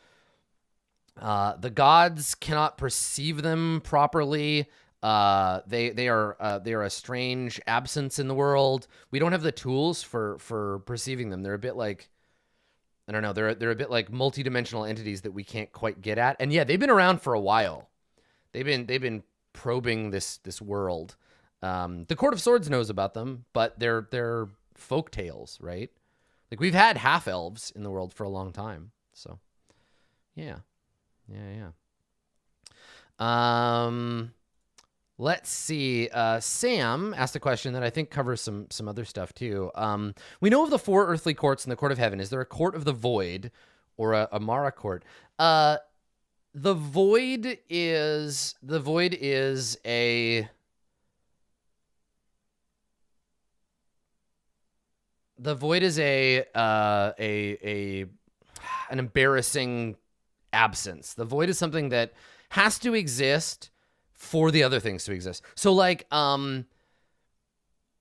the gods cannot perceive them properly. They are a strange absence in the world. We don't have the tools for perceiving them. They're a bit like, I don't know. They're a bit like multidimensional entities that we can't quite get at. And yeah, they've been around for a while. They've been probing this world. The Court of Swords knows about them, but they're folk tales, right? Like, we've had half elves in the world for a long time. So yeah. Let's see. Sam asked a question that I think covers some other stuff too. We know of the 4 earthly courts in the Court of Heaven. Is there a Court of the Void or a Mara court? The Void is a an embarrassing absence. The Void is something that has to exist for the other things to exist. So like,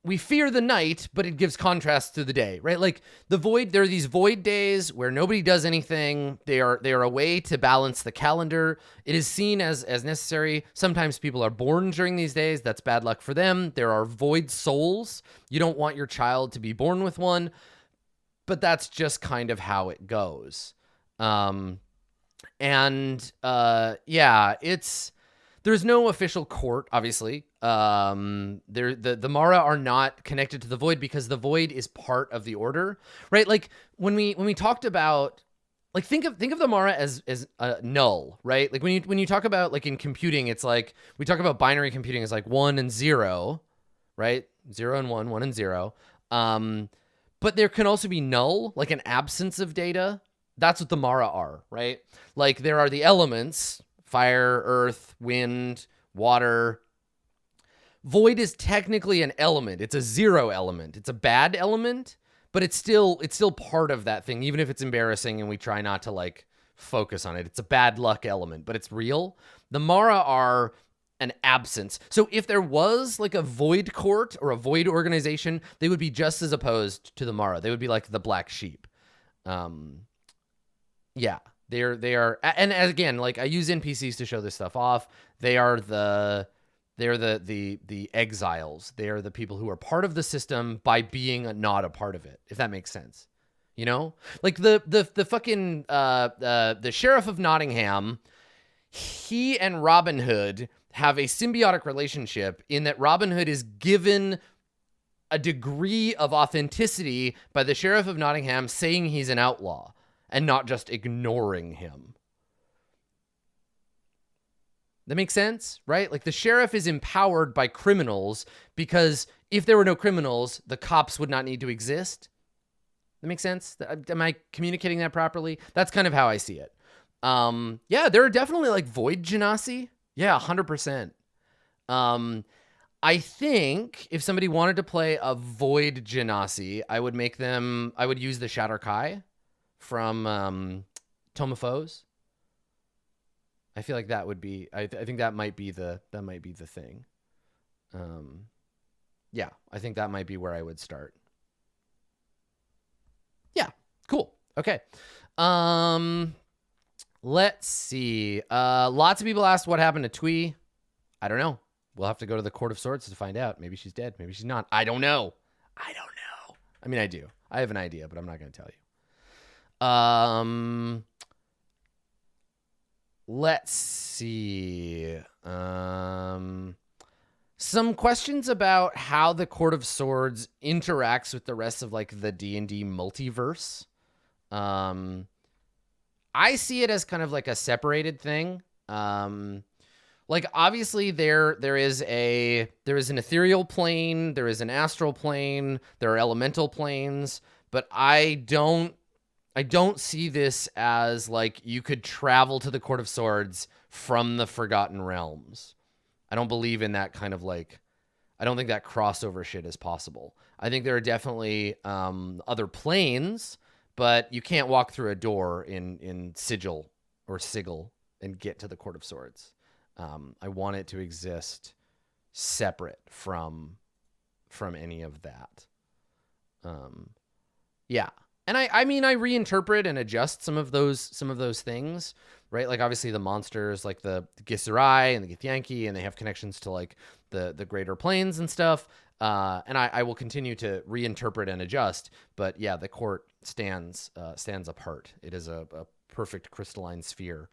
we fear the night, but it gives contrast to the day, right? Like the Void, there are these void days where nobody does anything. They are a way to balance the calendar. It is seen as necessary. Sometimes people are born during these days. That's bad luck for them. There are void souls. You don't want your child to be born with one, but that's just kind of how it goes. There's no official court, obviously. The Mara are not connected to the Void because the Void is part of the order, right? Like when we talked about, like, think of the Mara as null, right? Like when you talk about, like, in computing, it's like we talk about binary computing as like 1 and 0, right? 0 and 1, 1 and 0. But there can also be null, like an absence of data. That's what the Mara are, right? Like there are the elements: fire, earth, wind, water. Void is technically an element. It's a 0 element. It's a bad element, but it's still part of that thing, even if it's embarrassing and we try not to like focus on it. It's a bad luck element, but it's real. The Mara are an absence. So if there was like a Void court or a Void organization, they would be just as opposed to the Mara. They would be like the black sheep. Yeah. They are, and again, like, I use NPCs to show this stuff off. They're the exiles. They are the people who are part of the system by being not a part of it, if that makes sense. You know, like the fucking the Sheriff of Nottingham, he and Robin Hood have a symbiotic relationship in that Robin Hood is given a degree of authenticity by the Sheriff of Nottingham saying he's an outlaw and not just ignoring him. That makes sense, right? Like the sheriff is empowered by criminals because if there were no criminals, the cops would not need to exist. That makes sense? Am I communicating that properly? That's kind of how I see it. Yeah, there are definitely like void genasi. Yeah, 100%. I think if somebody wanted to play a void genasi, I would use the Shatterkai from Tome of Foes. I feel like that would be, I think that might be the thing. Yeah, I think that might be where I would start. Yeah, cool. Okay. Let's see. Lots of people asked what happened to Twee. I don't know. We'll have to go to the Court of Swords to find out. Maybe she's dead. Maybe she's not. I don't know. I mean, I do. I have an idea, but I'm not going to tell you. Let's see. Some questions about how the Court of Swords interacts with the rest of like the D&D multiverse. I see it as kind of like a separated thing. Like obviously there is an ethereal plane, there is an astral plane, there are elemental planes, but I don't see this as like you could travel to the Court of Swords from the Forgotten Realms. I don't believe in that kind of like, I don't think that crossover shit is possible. I think there are definitely other planes, but you can't walk through a door in sigil or sigil and get to the Court of Swords. I want it to exist separate from any of that. Yeah. And I mean, I reinterpret and adjust some of those things, right? Like obviously the monsters, like the Githzerai and the Githyanki, and they have connections to like the greater planes and stuff. And I will continue to reinterpret and adjust, but yeah, the court stands apart. It is a perfect crystalline sphere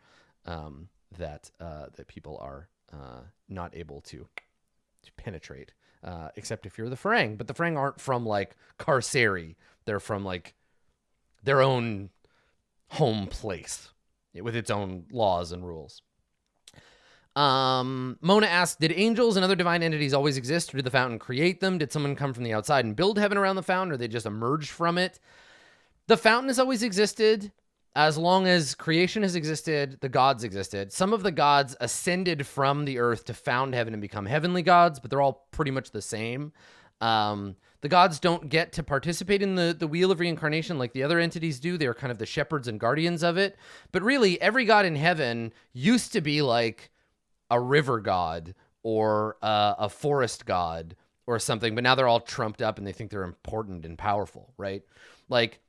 that people are not able to penetrate, except if you're the Farang. But the Farang aren't from like Karseri; they're from like their own home place with its own laws and rules. Mona asked, did angels and other divine entities always exist, or did the fountain create them? Did someone come from the outside and build heaven around the fountain, or they just emerged from it? The fountain has always existed. As long as creation has existed, the gods existed. Some of the gods ascended from the earth to found heaven and become heavenly gods, but they're all pretty much the same. The gods don't get to participate in the wheel of reincarnation like the other entities do. They're kind of the shepherds and guardians of it. But really, every god in heaven used to be like a river god or a forest god or something, but now they're all trumped up and they think they're important and powerful, right? Like,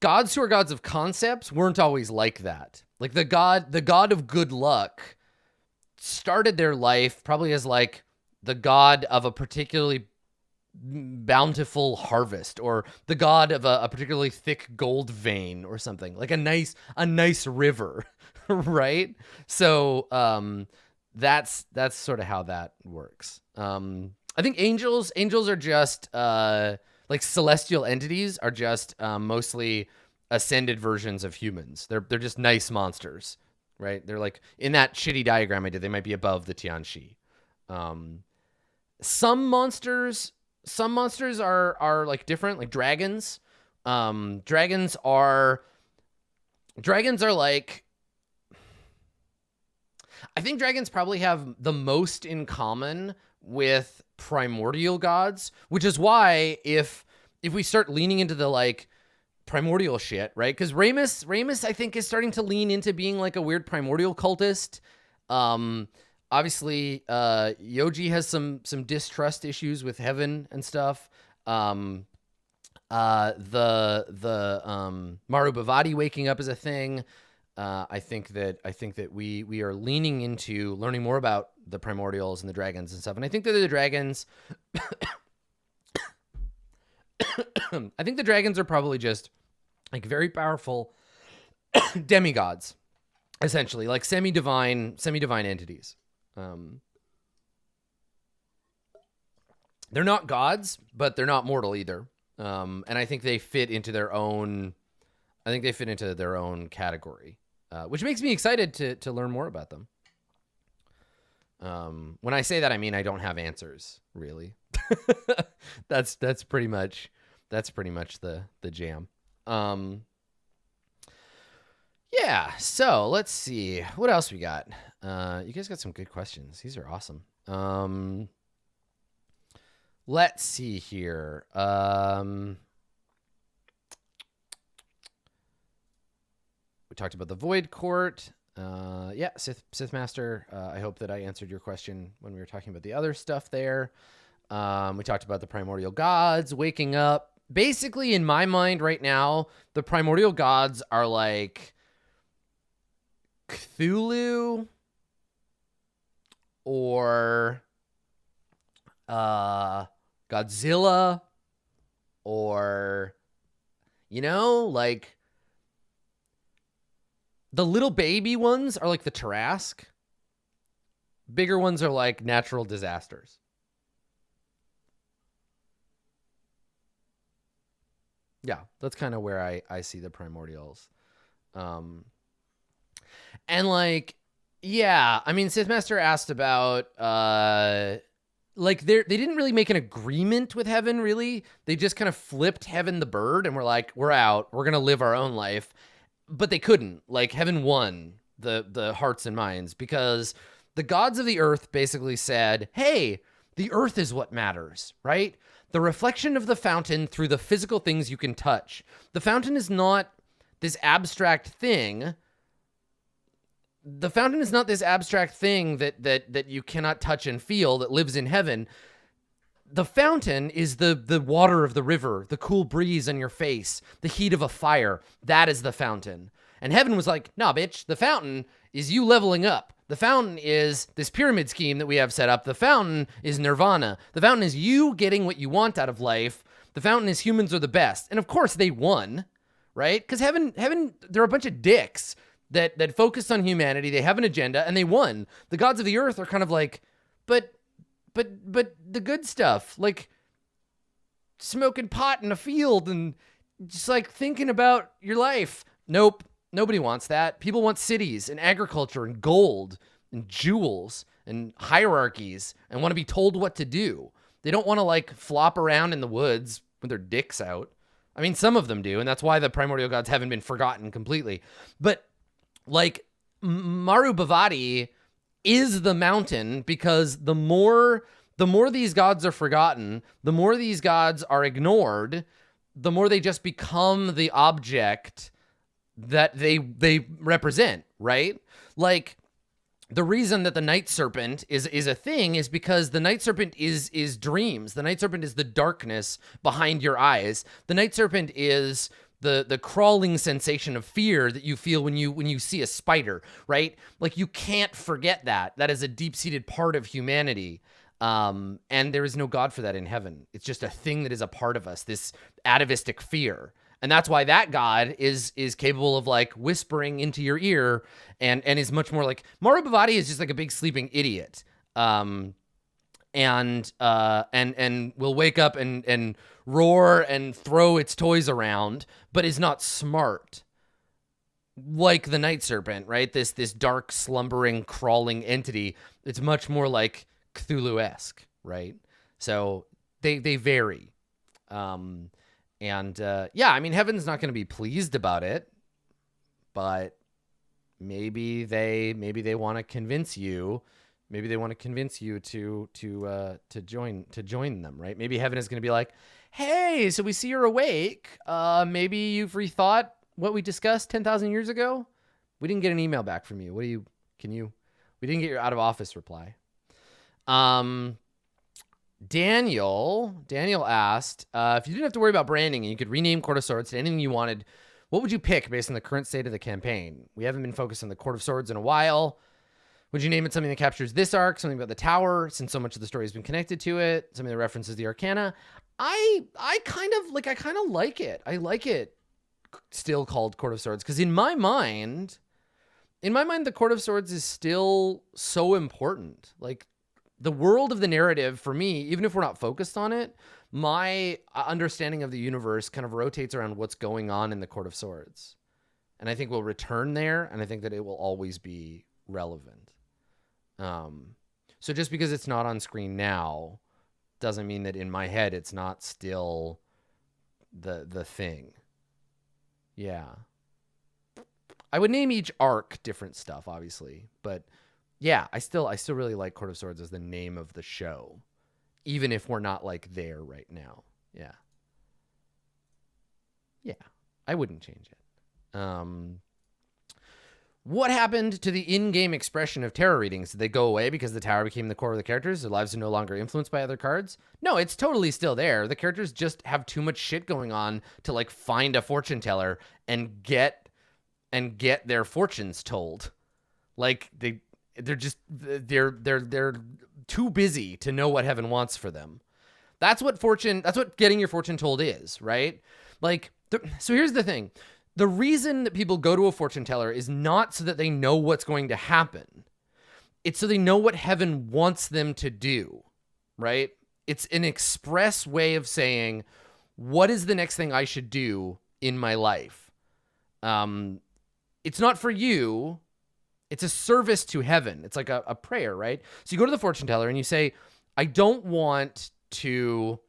gods who are gods of concepts weren't always like that. Like the god of good luck started their life probably as like the god of a particularly bountiful harvest, or the god of a particularly thick gold vein or something, like a nice river, right? So that's sort of how that works. I think angels are just like celestial entities are just mostly ascended versions of humans. They're just nice monsters, right? They're like, in that shitty diagram I did, they might be above the Tianxi. Some monsters are like different, like dragons. Dragons are like, I think dragons probably have the most in common with primordial gods, which is why if we start leaning into the like primordial shit, right? Because Ramus I think is starting to lean into being like a weird primordial cultist. Obviously, Yoji has some distrust issues with heaven and stuff. The Maru Bhavati waking up is a thing. I think that we are leaning into learning more about the primordials and the dragons and stuff. And I think that the dragons, I think the dragons are probably just like very powerful demigods, essentially, like semi-divine entities. They're not gods, but they're not mortal either. And I think they fit into their own. I think they fit into their own category, which makes me excited to learn more about them. When I say that, I mean I don't have answers, really. that's pretty much the jam. Yeah, so let's see what else we got. You guys got some good questions. These are awesome. Let's see here. We talked about the Void Court. Yeah, Sith Master. I hope that I answered your question when we were talking about the other stuff there. We talked about the primordial gods waking up. Basically, in my mind right now, the primordial gods are like Cthulhu or Godzilla, or, you know, like the little baby ones are like the Tarrasque. Bigger ones are like natural disasters. Yeah, that's kind of where I see the primordials. And like, yeah, I mean, Sith Master asked about, like they didn't really make an agreement with heaven, really. They just kind of flipped heaven the bird and were like, we're out, we're going to live our own life. But they couldn't. Like, heaven won the hearts and minds, because the gods of the earth basically said, hey, the earth is what matters, right? the reflection of the fountain through the physical things you can touch. The fountain is not this abstract thing. The fountain is not this abstract thing that you cannot touch and feel that lives in heaven. The fountain is the water of the river, the cool breeze on your face, the heat of a fire. That is the fountain. And heaven was like, nah, bitch, the fountain is you leveling up. The fountain is this pyramid scheme that we have set up. The fountain is nirvana. The fountain is you getting what you want out of life. The fountain is humans are the best. And of course they won, right? Because heaven, they're a bunch of dicks that focused on humanity. They have an agenda and they won. The gods of the earth are kind of like, but the good stuff, like smoking pot in a field and just like thinking about your life. Nope. Nobody wants that. People want cities and agriculture and gold and jewels and hierarchies and want to be told what to do. They don't want to like flop around in the woods with their dicks out. I mean, some of them do. And that's why the primordial gods haven't been forgotten completely. But like Maru Bhavati is the mountain, because the more these gods are forgotten, the more these gods are ignored, the more they just become the object that they represent, right? Like the reason that the night serpent is a thing is because the night serpent is dreams. The night serpent is the darkness behind your eyes. The night serpent is the crawling sensation of fear that you feel when you see a spider, right? Like you can't forget that. That is a deep-seated part of humanity. And there is no God for that in heaven. It's just a thing that is a part of us, this atavistic fear. And that's why that God is capable of like whispering into your ear and is much more like Maru Bhavati is just like a big sleeping idiot. And will wake up and roar and throw its toys around, but is not smart. Like the night serpent, right? This dark, slumbering, crawling entity. It's much more like Cthulhu-esque, right? So they vary. Yeah, I mean, heaven's not going to be pleased about it, but maybe they want to convince you. Maybe they want to convince you to join them, right? Maybe heaven is going to be like, hey, so we see you're awake. Maybe you've rethought what we discussed 10,000 years ago. We didn't get an email back from you. We didn't get your out of office reply. Daniel asked, if you didn't have to worry about branding and you could rename Court of Swords to anything you wanted, what would you pick based on the current state of the campaign? We haven't been focused on the Court of Swords in a while. Would you name it something that captures this arc, something about the tower, since so much of the story has been connected to it, something that references the Arcana? I kind of like it. I like it still called Court of Swords, because in my mind, the Court of Swords is still so important. Like, the world of the narrative, for me, even if we're not focused on it, my understanding of the universe kind of rotates around what's going on in the Court of Swords. And I think we'll return there, and I think that it will always be relevant. So just because it's not on screen now doesn't mean that in my head it's not still the thing. Yeah. I would name each arc different stuff, obviously, but yeah, I still really like Court of Swords as the name of the show, even if we're not like there right now. Yeah. Yeah, I wouldn't change it. What happened to the in-game expression of tarot readings? Did they go away because the tower became the core of the characters? Their lives are no longer influenced by other cards? No, it's totally still there. The characters just have too much shit going on to like find a fortune teller and get their fortunes told. Like they're too busy to know what heaven wants for them. That's what getting your fortune told is, right? Like, so here's the thing. The reason that people go to a fortune teller is not so that they know what's going to happen. It's so they know what heaven wants them to do, right? It's an express way of saying, what is the next thing I should do in my life? It's not for you. It's a service to heaven. It's like a prayer, right? So you go to the fortune teller and you say, I don't want to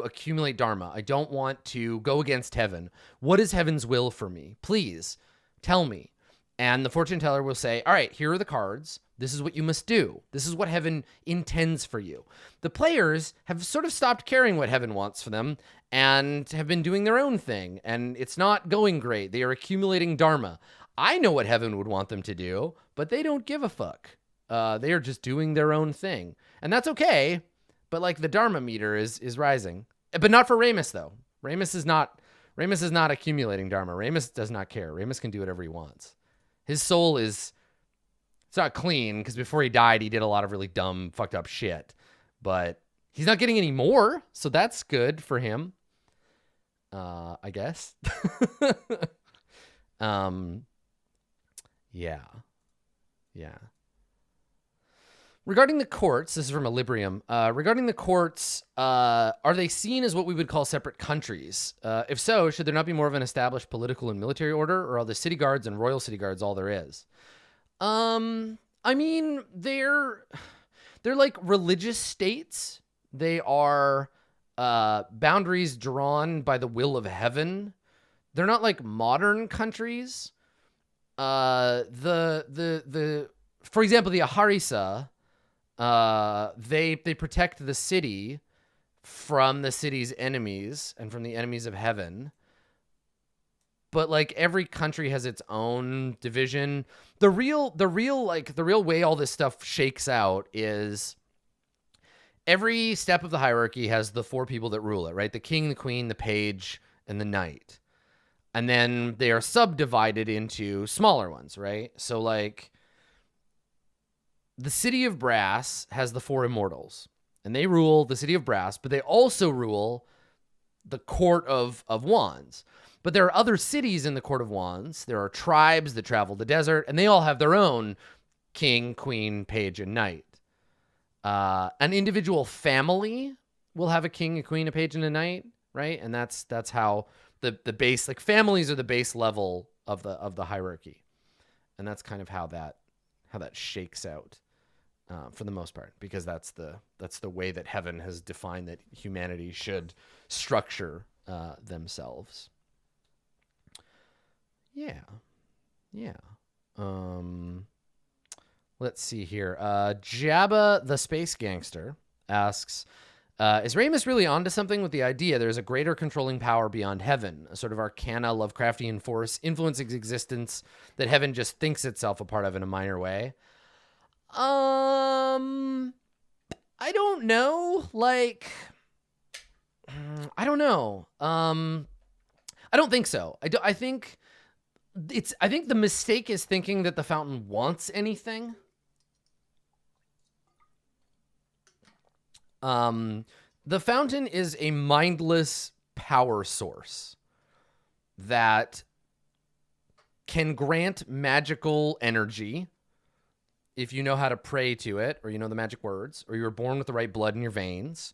accumulate dharma. I don't want to go against heaven. What is heaven's will for me? Please tell me. And the fortune teller will say, all right, here are the cards. This is what you must do. This is what heaven intends for you. The players have sort of stopped caring what heaven wants for them and have been doing their own thing. And it's not going great. They are accumulating dharma. I know what heaven would want them to do, but they don't give a fuck. They are just doing their own thing. And that's okay. But like the dharma meter is rising. But not for Ramus, though. Ramus is not accumulating dharma. Ramus does not care. Ramus can do whatever he wants. His soul it's not clean, because before he died, he did a lot of really dumb, fucked up shit. But he's not getting any more, so that's good for him. I guess. Yeah. Regarding the courts, this is from Equilibrium. Regarding the courts, are they seen as what we would call separate countries? If so, should there not be more of an established political and military order, or are the city guards and royal city guards all there is? I mean, they're like religious states. They are boundaries drawn by the will of heaven. They're not like modern countries. For example, the Aharisa, they protect the city from the city's enemies and from the enemies of heaven. But like every country has its own division. The real way all this stuff shakes out is every step of the hierarchy has the 4 people that rule it, right? The king, the queen, the page, and the knight. And then they are subdivided into smaller ones, right? So like the city of brass has the 4 immortals, and they rule the city of brass, but they also rule the court of wands. But there are other cities in the court of wands. There are tribes that travel the desert, and they all have their own king, queen, page, and knight. An individual family will have a king, a queen, a page, and a knight, right? And that's how the base, like families are the base level of the hierarchy. And that's kind of how that shakes out. For the most part, because that's the way that heaven has defined that humanity should structure themselves. Yeah. Let's see here. Jabba the Space Gangster asks, is Ramus really onto something with the idea there's a greater controlling power beyond heaven, a sort of arcana Lovecraftian force influencing existence that heaven just thinks itself a part of in a minor way? I don't know. Like, I don't know. I don't think so. I think the mistake is thinking that the fountain wants anything. The fountain is a mindless power source that can grant magical energy if you know how to pray to it, or you know the magic words, or you were born with the right blood in your veins,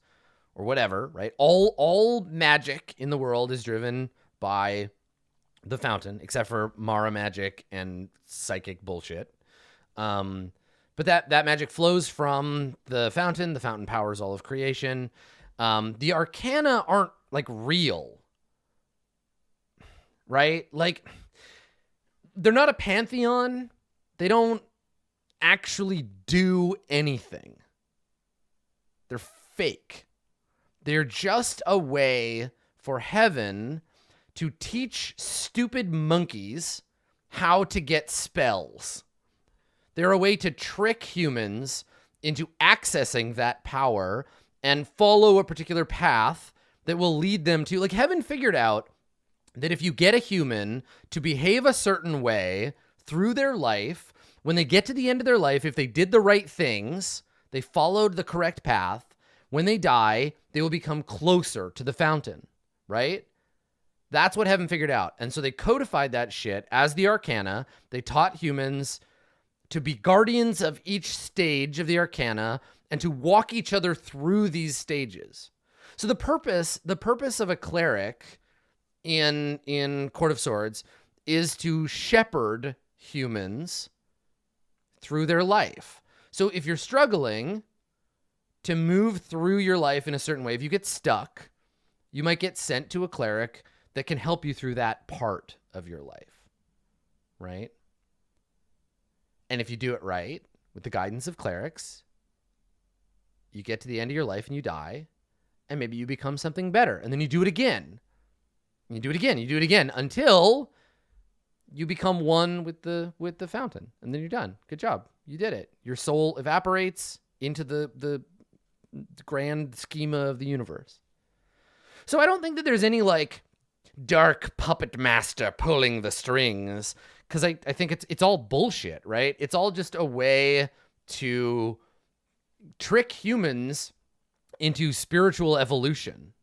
or whatever, right? All magic in the world is driven by the fountain, except for Mara magic and psychic bullshit. But that magic flows from the fountain. The fountain powers all of creation. The arcana aren't like real, right? Like they're not a pantheon. They don't actually do anything. They're fake. They're just a way for heaven to teach stupid monkeys how to get spells. They're a way to trick humans into accessing that power and follow a particular path that will lead them to, like, heaven figured out that if you get a human to behave a certain way through their life, when they get to the end of their life, if they did the right things, they followed the correct path, when they die, they will become closer to the fountain, right? That's what heaven figured out. And so they codified that shit as the arcana. They taught humans to be guardians of each stage of the arcana and to walk each other through these stages. So the purpose of a cleric in Court of Swords is to shepherd humans through their life. So if you're struggling to move through your life in a certain way, if you get stuck, you might get sent to a cleric that can help you through that part of your life, right? And if you do it right, with the guidance of clerics, you get to the end of your life and you die, and maybe you become something better. And then you do it again. And you do it again. You do it again until you become one with the fountain. And then you're done. Good job. You did it. Your soul evaporates into the grand schema of the universe. So I don't think that there's any like dark puppet master pulling the strings, because I think it's all bullshit, right? It's all just a way to trick humans into spiritual evolution.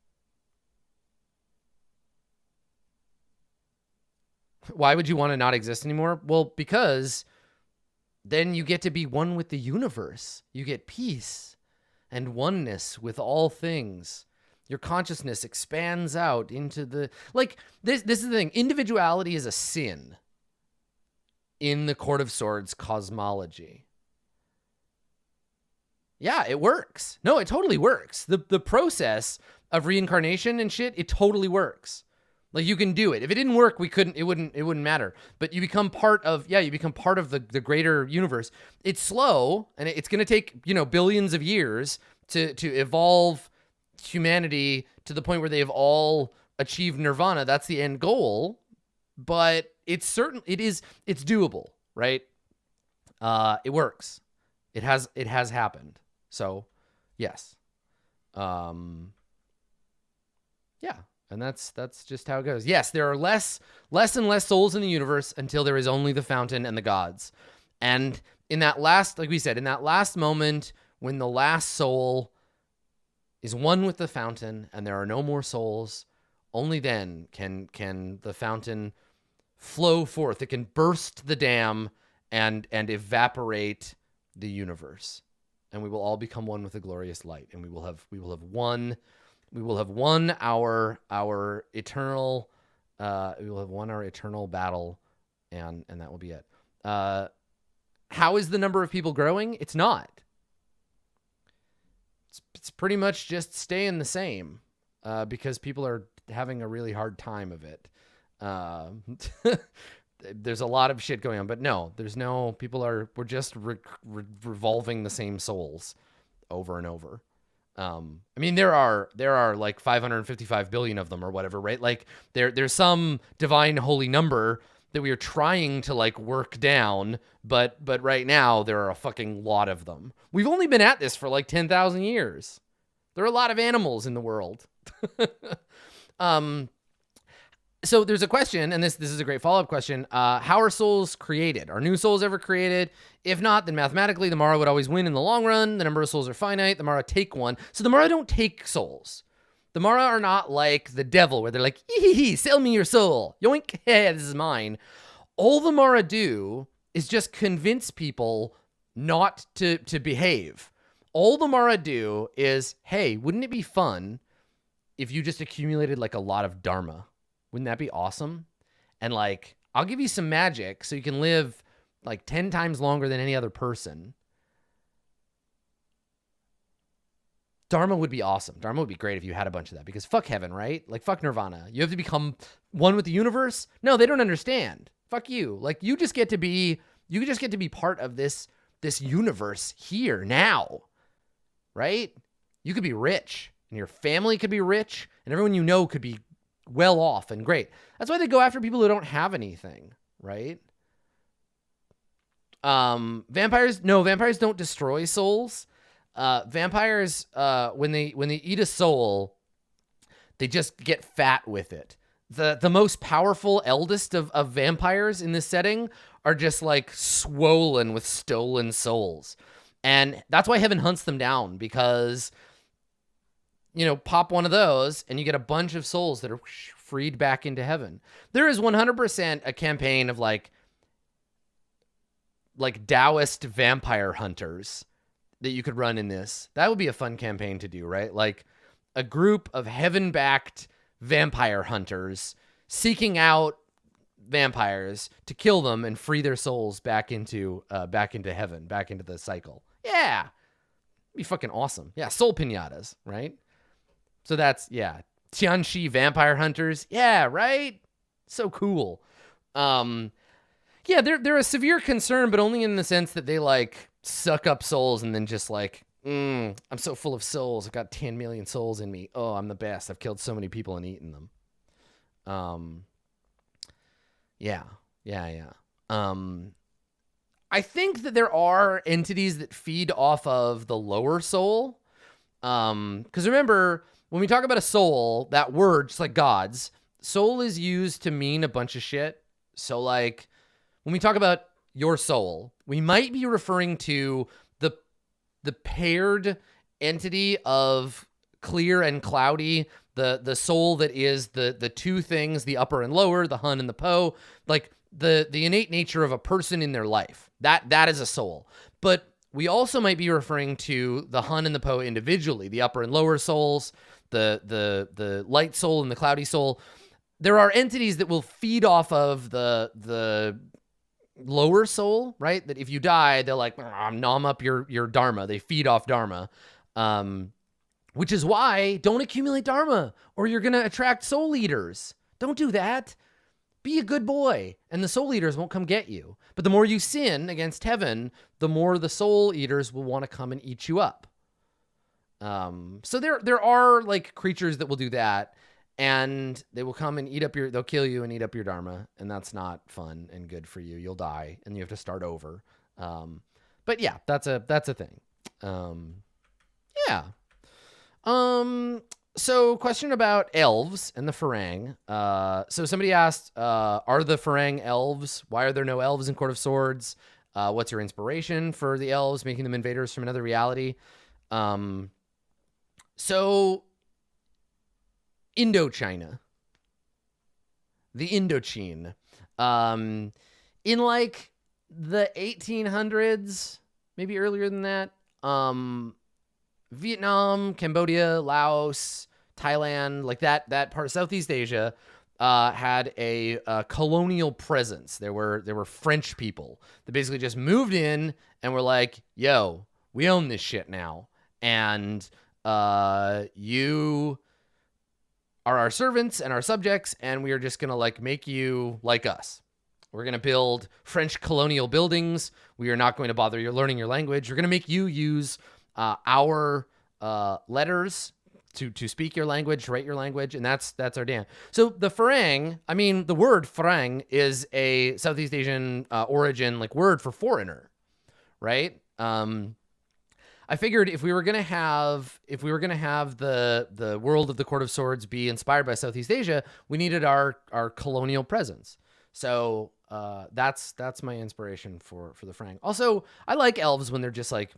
Why would you want to not exist anymore? Well, because then you get to be one with the universe. You get peace and oneness with all things. Your consciousness expands out into the... Like, this is the thing. Individuality is a sin in the Court of Swords cosmology. Yeah, it works. No, it totally works. The process of reincarnation and shit, it totally works. Like, you can do it. If it didn't work, it wouldn't matter. But you become part of the greater universe. It's slow, and it's going to take, billions of years to evolve humanity to the point where they've all achieved nirvana. That's the end goal. But it's doable, right? It works. It has happened. So, yes. Yeah. And that's just how it goes. Yes, there are less and less souls in the universe until there is only the fountain and the gods. And in that last, like we said, in that last moment when the last soul is one with the fountain and there are no more souls, only then can the fountain flow forth. It can burst the dam and evaporate the universe. And we will all become one with the glorious light, and we will have won our eternal battle, and that will be it. How is the number of people growing? It's not. It's pretty much just staying the same, because people are having a really hard time of it. There's a lot of shit going on, but no, we're just revolving the same souls over and over. I mean, there are like 555 billion of them or whatever, right? Like there's some divine holy number that we are trying to like work down, but right now there are a fucking lot of them. We've only been at this for like 10,000 years. There are a lot of animals in the world. So there's a question, and this is a great follow-up question. How are souls created? Are new souls ever created? If not, then mathematically the Mara would always win in the long run. The number of souls are finite. The Mara take one. So the Mara don't take souls. The Mara are not like the devil, where they're like, hee, sell me your soul. Yoink, hey, this is mine. All the Mara do is just convince people not to behave. All the Mara do is, hey, wouldn't it be fun if you just accumulated like a lot of Dharma? Wouldn't that be awesome? And like, I'll give you some magic so you can live like 10 times longer than any other person. Dharma would be awesome. Dharma would be great if you had a bunch of that, because fuck heaven, right? Like, fuck nirvana. You have to become one with the universe. No, they don't understand. Fuck you. Like, you just get to be part of this universe here now, right? You could be rich, and your family could be rich, and everyone you know could be well off and great. That's why they go after people who don't have anything, right? Vampires don't destroy souls. Vampires, when they eat a soul, they just get fat with it. The most powerful, eldest of vampires in this setting are just like swollen with stolen souls. And that's why heaven hunts them down, because pop one of those and you get a bunch of souls that are freed back into heaven. There is 100% a campaign of like Taoist vampire hunters that you could run in this. That would be a fun campaign to do, right? Like a group of heaven-backed vampire hunters seeking out vampires to kill them and free their souls back into heaven, back into the cycle. Yeah. It'd be fucking awesome. Yeah, soul piñatas, right? So that's, yeah. Tianxi vampire hunters. Yeah, right? So cool. Yeah, yeah, they're a severe concern, but only in the sense that they like suck up souls and then just like, I'm so full of souls. I've got 10 million souls in me. Oh, I'm the best. I've killed so many people and eaten them. Yeah. I think that there are entities that feed off of the lower soul. Because remember, when we talk about a soul, that word, just like gods, soul is used to mean a bunch of shit. So like when we talk about your soul, we might be referring to the paired entity of clear and cloudy, the soul that is the two things, the upper and lower, the hun and the po, like the innate nature of a person in their life. That is a soul. But we also might be referring to the hun and the po individually, the upper and lower souls, the light soul and the cloudy soul. There are entities that will feed off of the lower soul, right? That if you die, they'll like nom up your dharma. They feed off dharma, which is why don't accumulate dharma or you're gonna attract soul eaters. Don't do that. Be a good boy, and the soul eaters won't come get you. But the more you sin against heaven, the more the soul eaters will want to come and eat you up. So there are like creatures that will do that. And they will come and they'll kill you and eat up your dharma. And that's not fun and good for you. You'll die and you have to start over. But yeah, that's a thing. Yeah. So question about elves and the Farang. So somebody asked, are the Farang elves? Why are there no elves in Court of Swords? What's your inspiration for the elves, making them invaders from another reality? So Indochina, the Indochine, in like the 1800s, maybe earlier than that, Vietnam, Cambodia, Laos, Thailand, like that part of Southeast Asia, had a colonial presence. There were French people that basically just moved in and were like, yo, we own this shit now. And you are our servants and our subjects, and we are just going to like make you like us. We're going to build French colonial buildings. We are not going to bother you learning your language. We're going to make you use our letters to speak your language, to write your language, and that's our damn. So the Farang, I mean, the word Farang is a Southeast Asian origin like word for foreigner, right? I figured if we were gonna have the world of the Court of Swords be inspired by Southeast Asia, we needed our colonial presence. So that's my inspiration for the Farang. Also, I like elves when they're just like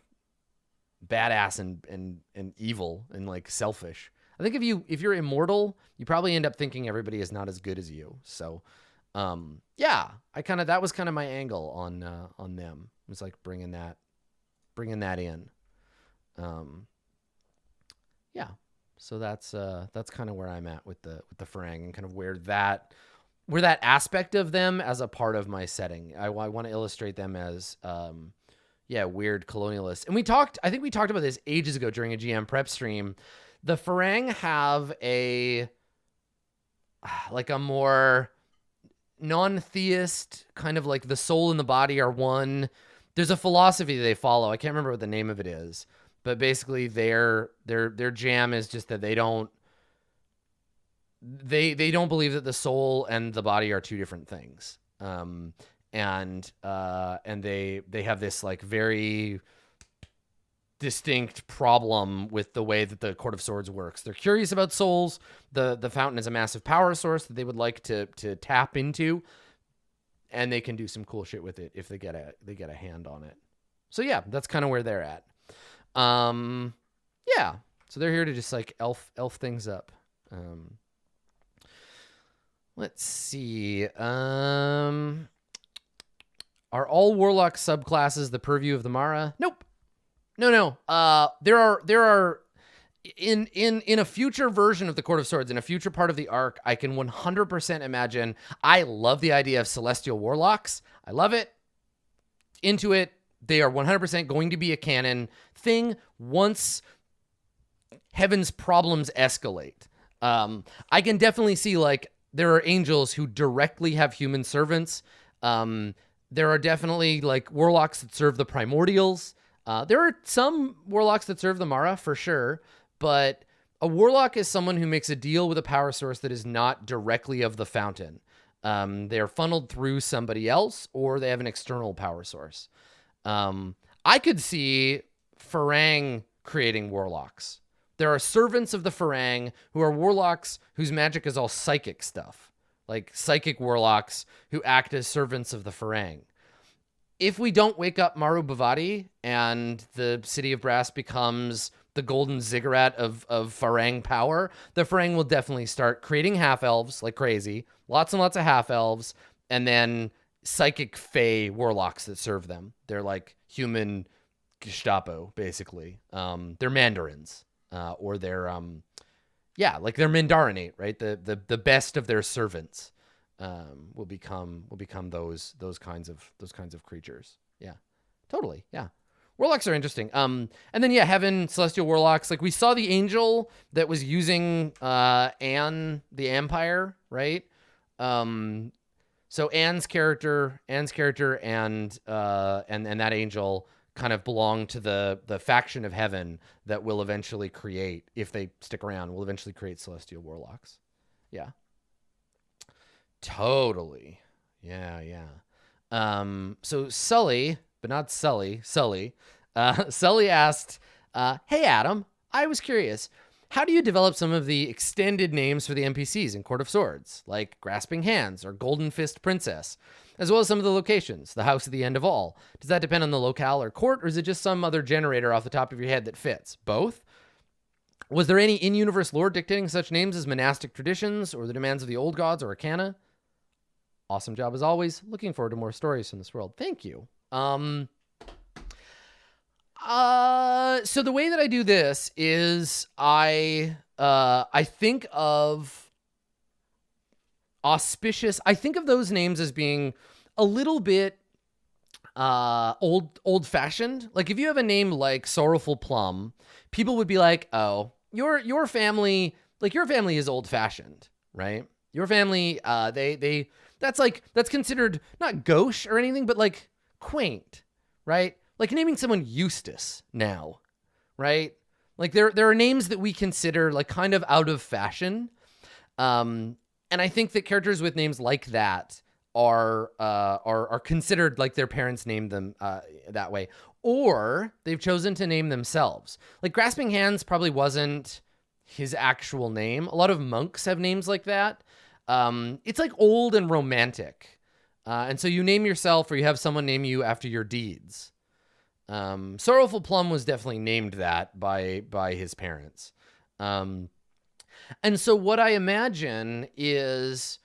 badass and evil and like selfish. I think if you're immortal, you probably end up thinking everybody is not as good as you. So yeah, that was kind of my angle on them. It was like bringing that in. Yeah, so that's kind of where I'm at with the Farang and kind of where that aspect of them as a part of my setting. I want to illustrate them as, weird colonialists. And I think we talked about this ages ago during a GM prep stream. The Farang have a more non-theist kind of like the soul and the body are one. There's a philosophy they follow. I can't remember what the name of it is. But basically their jam is just that they don't believe that the soul and the body are two different things. And they have this like very distinct problem with the way that the Court of Swords works. They're curious about souls. The fountain is a massive power source that they would like to tap into, and they can do some cool shit with it if they get a hand on it. So yeah, that's kind of where they're at. Yeah, so they're here to just like elf things up. Let's see. Are all Warlock subclasses the purview of the Mara? Nope. No. There are in a future version of the Court of Swords, in a future part of the arc, I can 100% imagine. I love the idea of celestial warlocks. I love it. Into it. They are 100% going to be a canon thing once heaven's problems escalate. I can definitely see like there are angels who directly have human servants. There are definitely like warlocks that serve the primordials. There are some warlocks that serve the Mara for sure, but a warlock is someone who makes a deal with a power source that is not directly of the fountain. They are funneled through somebody else, or they have an external power source. I could see Farang creating warlocks. There are servants of the Farang who are warlocks whose magic is all psychic stuff, like psychic warlocks who act as servants of the Farang. If we don't wake up Maru Bhavati and the City of Brass becomes the golden ziggurat of Farang power, the Farang will definitely start creating half-elves like crazy, lots and lots of half-elves, and then psychic fae warlocks that serve them. They're like human Gestapo, basically. They're mandarins, or they're like they're Mandarinate, right? The best of their servants will become those kinds of creatures. Yeah, totally. Yeah, warlocks are interesting. And then heaven, celestial warlocks. Like we saw the angel that was using Anne the Empire, right? So Anne's character and that angel kind of belong to the faction of heaven that will eventually create, if they stick around, will eventually create celestial warlocks. Yeah. Totally. Yeah. So Sully, but not Sully, Sully asked, hey, Adam, I was curious. How do you develop some of the extended names for the NPCs in Court of Swords, like Grasping Hands or Golden Fist Princess, as well as some of the locations, the House at the End of All? Does that depend on the locale or court, or is it just some other generator off the top of your head that fits? Both? Was there any in-universe lore dictating such names as monastic traditions or the demands of the old gods or arcana? Awesome job as always. Looking forward to more stories from this world. Thank you. So the way that I do this is I think of auspicious. I think of those names as being a little bit old fashioned. Like if you have a name like Sorrowful Plum, people would be like, "Oh, your family, like your family is old fashioned, right? Your family, that's considered not gauche or anything, but like quaint, right? Like naming someone Eustace now, right? Like there are names that we consider like kind of out of fashion. And I think that characters with names like that are considered like their parents named them that way, or they've chosen to name themselves. Like Grasping Hands probably wasn't his actual name. A lot of monks have names like that. It's like old and romantic. And so you name yourself or you have someone name you after your deeds. Sorrowful Plum was definitely named that by his parents. And so what I imagine is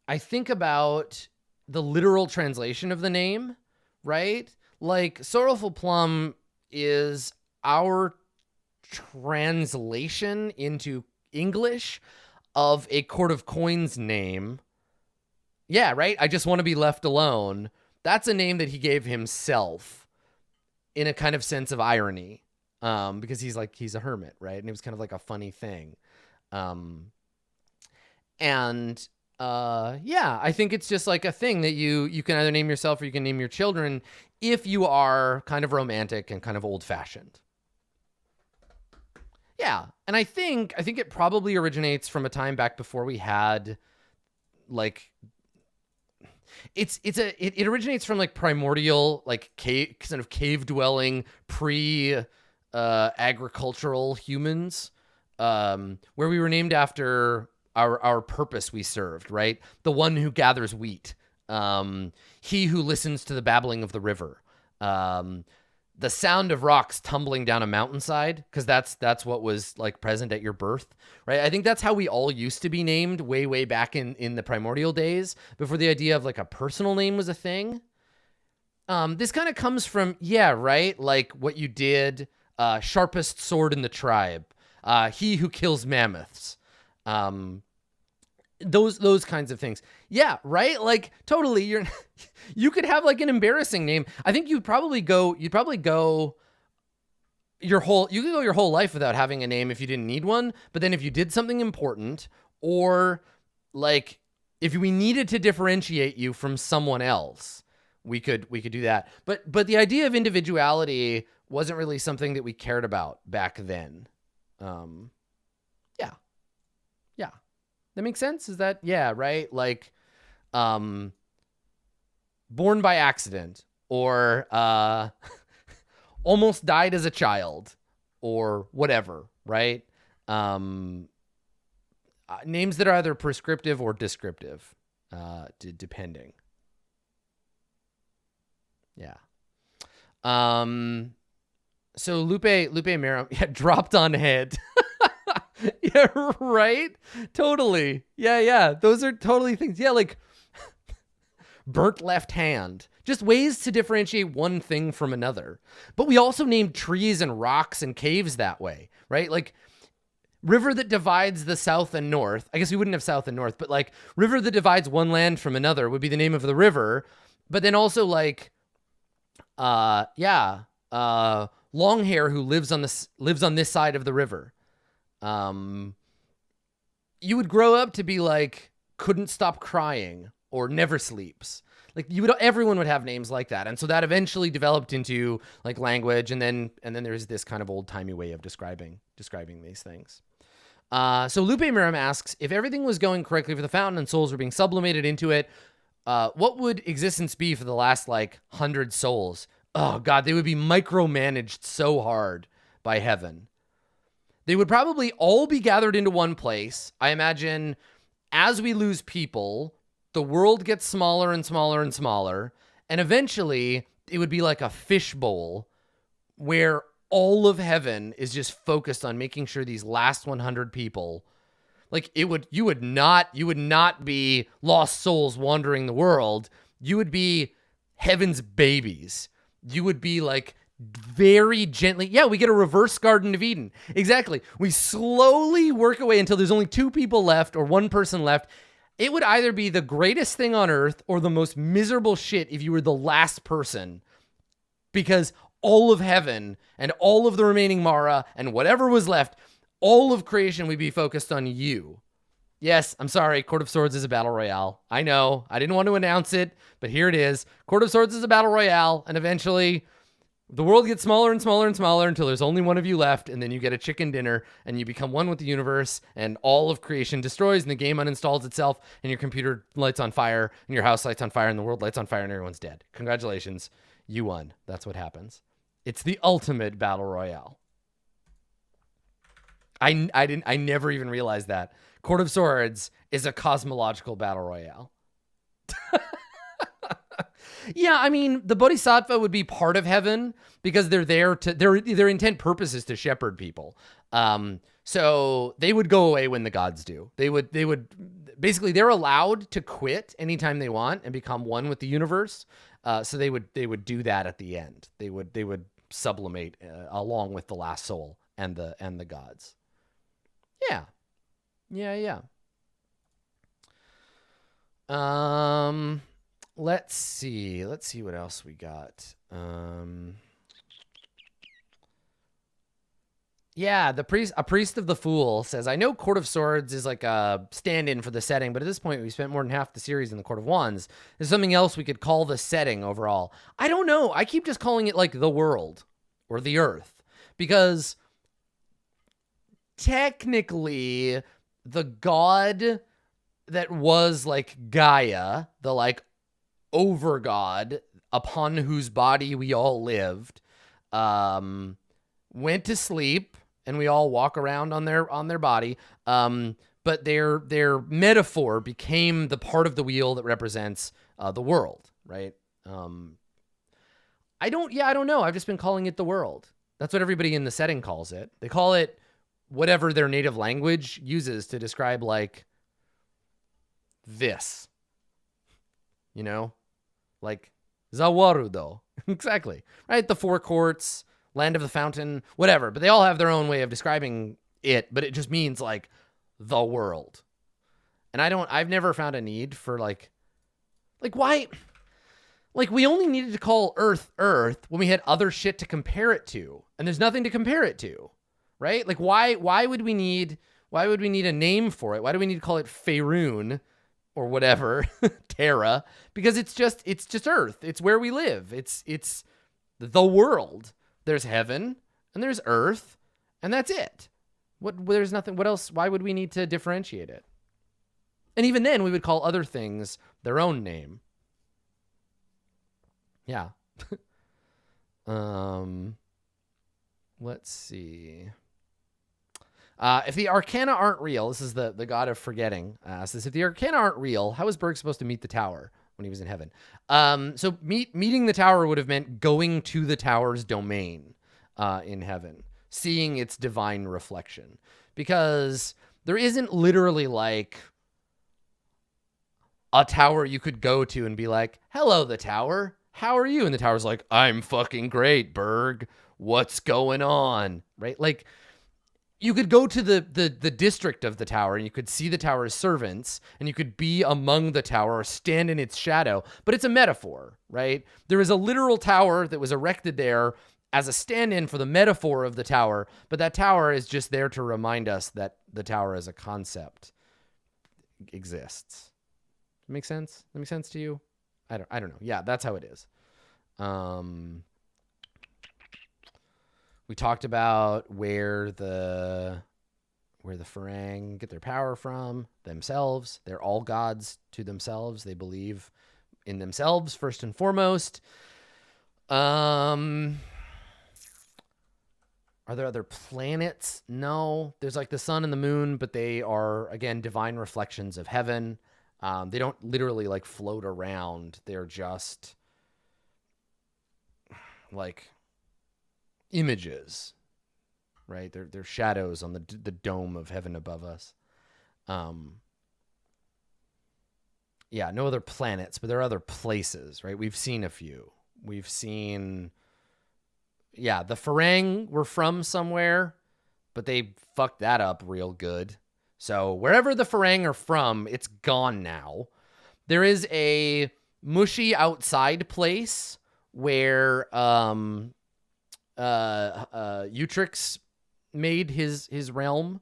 I think about the literal translation of the name, right? Like Sorrowful Plum is our translation into English of a Court of Coins name. Yeah, right? I just want to be left alone. That's a name that he gave himself in a kind of sense of irony, because he's a hermit, right? And it was kind of like a funny thing. I think it's just like a thing that you can either name yourself or you can name your children if you are kind of romantic and kind of old fashioned. Yeah. And I think it probably originates from a time back before we had like, it originates from like primordial, like cave dwelling agricultural humans, where we were named after our purpose we served, right? The one who gathers wheat, he who listens to the babbling of the river, the sound of rocks tumbling down a mountainside, because that's what was like present at your birth, right? I think that's how we all used to be named way back in the primordial days, before the idea of like a personal name was a thing. This kind of comes from, right? Like what you did, sharpest sword in the tribe, he who kills mammoths, those kinds of things. Yeah, right? Like totally you could have like an embarrassing name. I think you could go your whole life without having a name if you didn't need one. But then if you did something important, or like if we needed to differentiate you from someone else, we could do that. But the idea of individuality wasn't really something that we cared about back then. Yeah. Yeah. That makes sense? Is that, yeah, right? Like, born by accident, or almost died as a child, or whatever, right? Names that are either prescriptive or descriptive, depending. Yeah. So Lupe Mero, yeah, dropped on head. Yeah, right? Totally. Yeah. Those are totally things. Yeah, like burnt left hand. Just ways to differentiate one thing from another. But we also named trees and rocks and caves that way, right? Like river that divides the south and north. I guess we wouldn't have south and north, but like river that divides one land from another would be the name of the river. But then also like, long hair who lives on this side of the river. You would grow up to be like, couldn't stop crying, or never sleeps. Like everyone would have names like that. And so that eventually developed into like language. And then there's this kind of old timey way of describing these things. So Lupe Miram asks, if everything was going correctly for the fountain and souls were being sublimated into it, what would existence be for the last like 100 souls? Oh God, they would be micromanaged so hard by heaven. They would probably all be gathered into one place. I imagine as we lose people, the world gets smaller and smaller and smaller. And eventually it would be like a fishbowl where all of heaven is just focused on making sure these last 100 people, like you would not be lost souls wandering the world. You would be heaven's babies. You would be like very gently. Yeah, we get a reverse Garden of Eden. Exactly. We slowly work away until there's only 2 people left or 1 person left. It would either be the greatest thing on earth or the most miserable shit if you were the last person, because all of heaven and all of the remaining Mara and whatever was left, all of creation would be focused on you. Yes, I'm sorry. Court of Swords is a battle royale. I know. I didn't want to announce it, but here it is. Court of Swords is a battle royale, and eventually the world gets smaller and smaller and smaller until there's only one of you left, and then you get a chicken dinner, and you become one with the universe, and all of creation destroys, and the game uninstalls itself, and your computer lights on fire, and your house lights on fire, and the world lights on fire, and everyone's dead. Congratulations. You won. That's what happens. It's the ultimate battle royale. I never even realized that. Court of Swords is a cosmological battle royale. Yeah, I mean, the Bodhisattva would be part of heaven because they're there to, their intent purpose is to shepherd people. So they would go away when the gods do. They would basically, they're allowed to quit anytime they want and become one with the universe. So they would do that at the end. They would sublimate along with the last soul and the gods. Yeah. Let's see what else we got. Yeah, a priest of the fool says, I know Court of Swords is like a stand-in for the setting, but at this point we spent more than half the series in the Court of Wands. There's something else we could call the setting overall. I don't know. I keep just calling it like the world or the earth, because technically the god that was like Gaia, the like over god upon whose body we all lived, went to sleep, and we all walk around on their body. But their metaphor became the part of the wheel that represents the world, right? I don't know. I've just been calling it the world. That's what everybody in the setting calls it. They call it whatever their native language uses to describe like this, you know, like Zawarudo. Exactly. Right. The four courts, land of the fountain, whatever, but they all have their own way of describing it, but it just means like the world. And I've never found a need for like why, like we only needed to call Earth when we had other shit to compare it to, and there's nothing to compare it to, right? Like why would we need a name for it? Why do we need to call it Faerun or whatever, Terra, because it's just Earth. It's where we live. It's the world. There's heaven and there's Earth, and that's it. There's nothing. What else? Why would we need to differentiate it? And even then, we would call other things their own name. Yeah. Let's see. If the Arcana aren't real, this is the god of forgetting. Says, if the Arcana aren't real, how was Berg supposed to meet the tower when he was in heaven? So meeting the tower would have meant going to the tower's domain in heaven, seeing its divine reflection, because there isn't literally like a tower you could go to and be like, hello, the tower. How are you? And the tower's like, I'm fucking great, Berg. What's going on? Right? Like, you could go to the district of the tower and you could see the tower's servants and you could be among the tower or stand in its shadow, but it's a metaphor, right? There is a literal tower that was erected there as a stand-in for the metaphor of the tower, but that tower is just there to remind us that the tower as a concept exists. Make sense? That make sense to you? I don't know. Yeah, that's how it is. We talked about where the Farang get their power from, themselves. They're all gods to themselves. They believe in themselves first and foremost. Are there other planets? No. There's like the sun and the moon, but they are, again, divine reflections of heaven. They don't literally like float around. They're just like images, right? They're shadows on the dome of heaven above us. Yeah, no other planets, but there are other places, right? We've seen a few. We've seen, yeah, the Farang were from somewhere, but they fucked that up real good. So wherever the Farang are from, it's gone now. There is a mushy outside place where Utrix made his realm.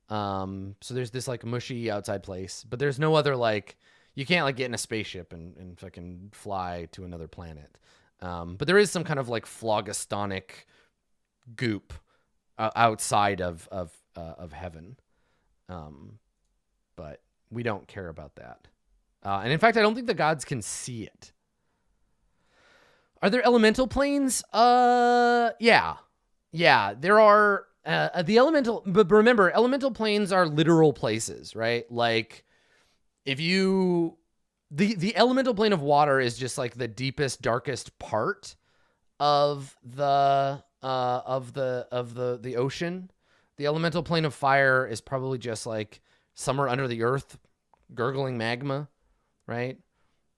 So there's this like mushy outside place, but there's no other like, you can't like get in a spaceship and fucking fly to another planet. But there is some kind of like phlogistonic goop outside of heaven. But we don't care about that. And in fact, I don't think the gods can see it. Are there elemental planes? Yeah, there are, the elemental, but remember, elemental planes are literal places, right? Like if you, the elemental plane of water is just like the deepest, darkest part of the ocean. The elemental plane of fire is probably just like somewhere under the earth, gurgling magma, right?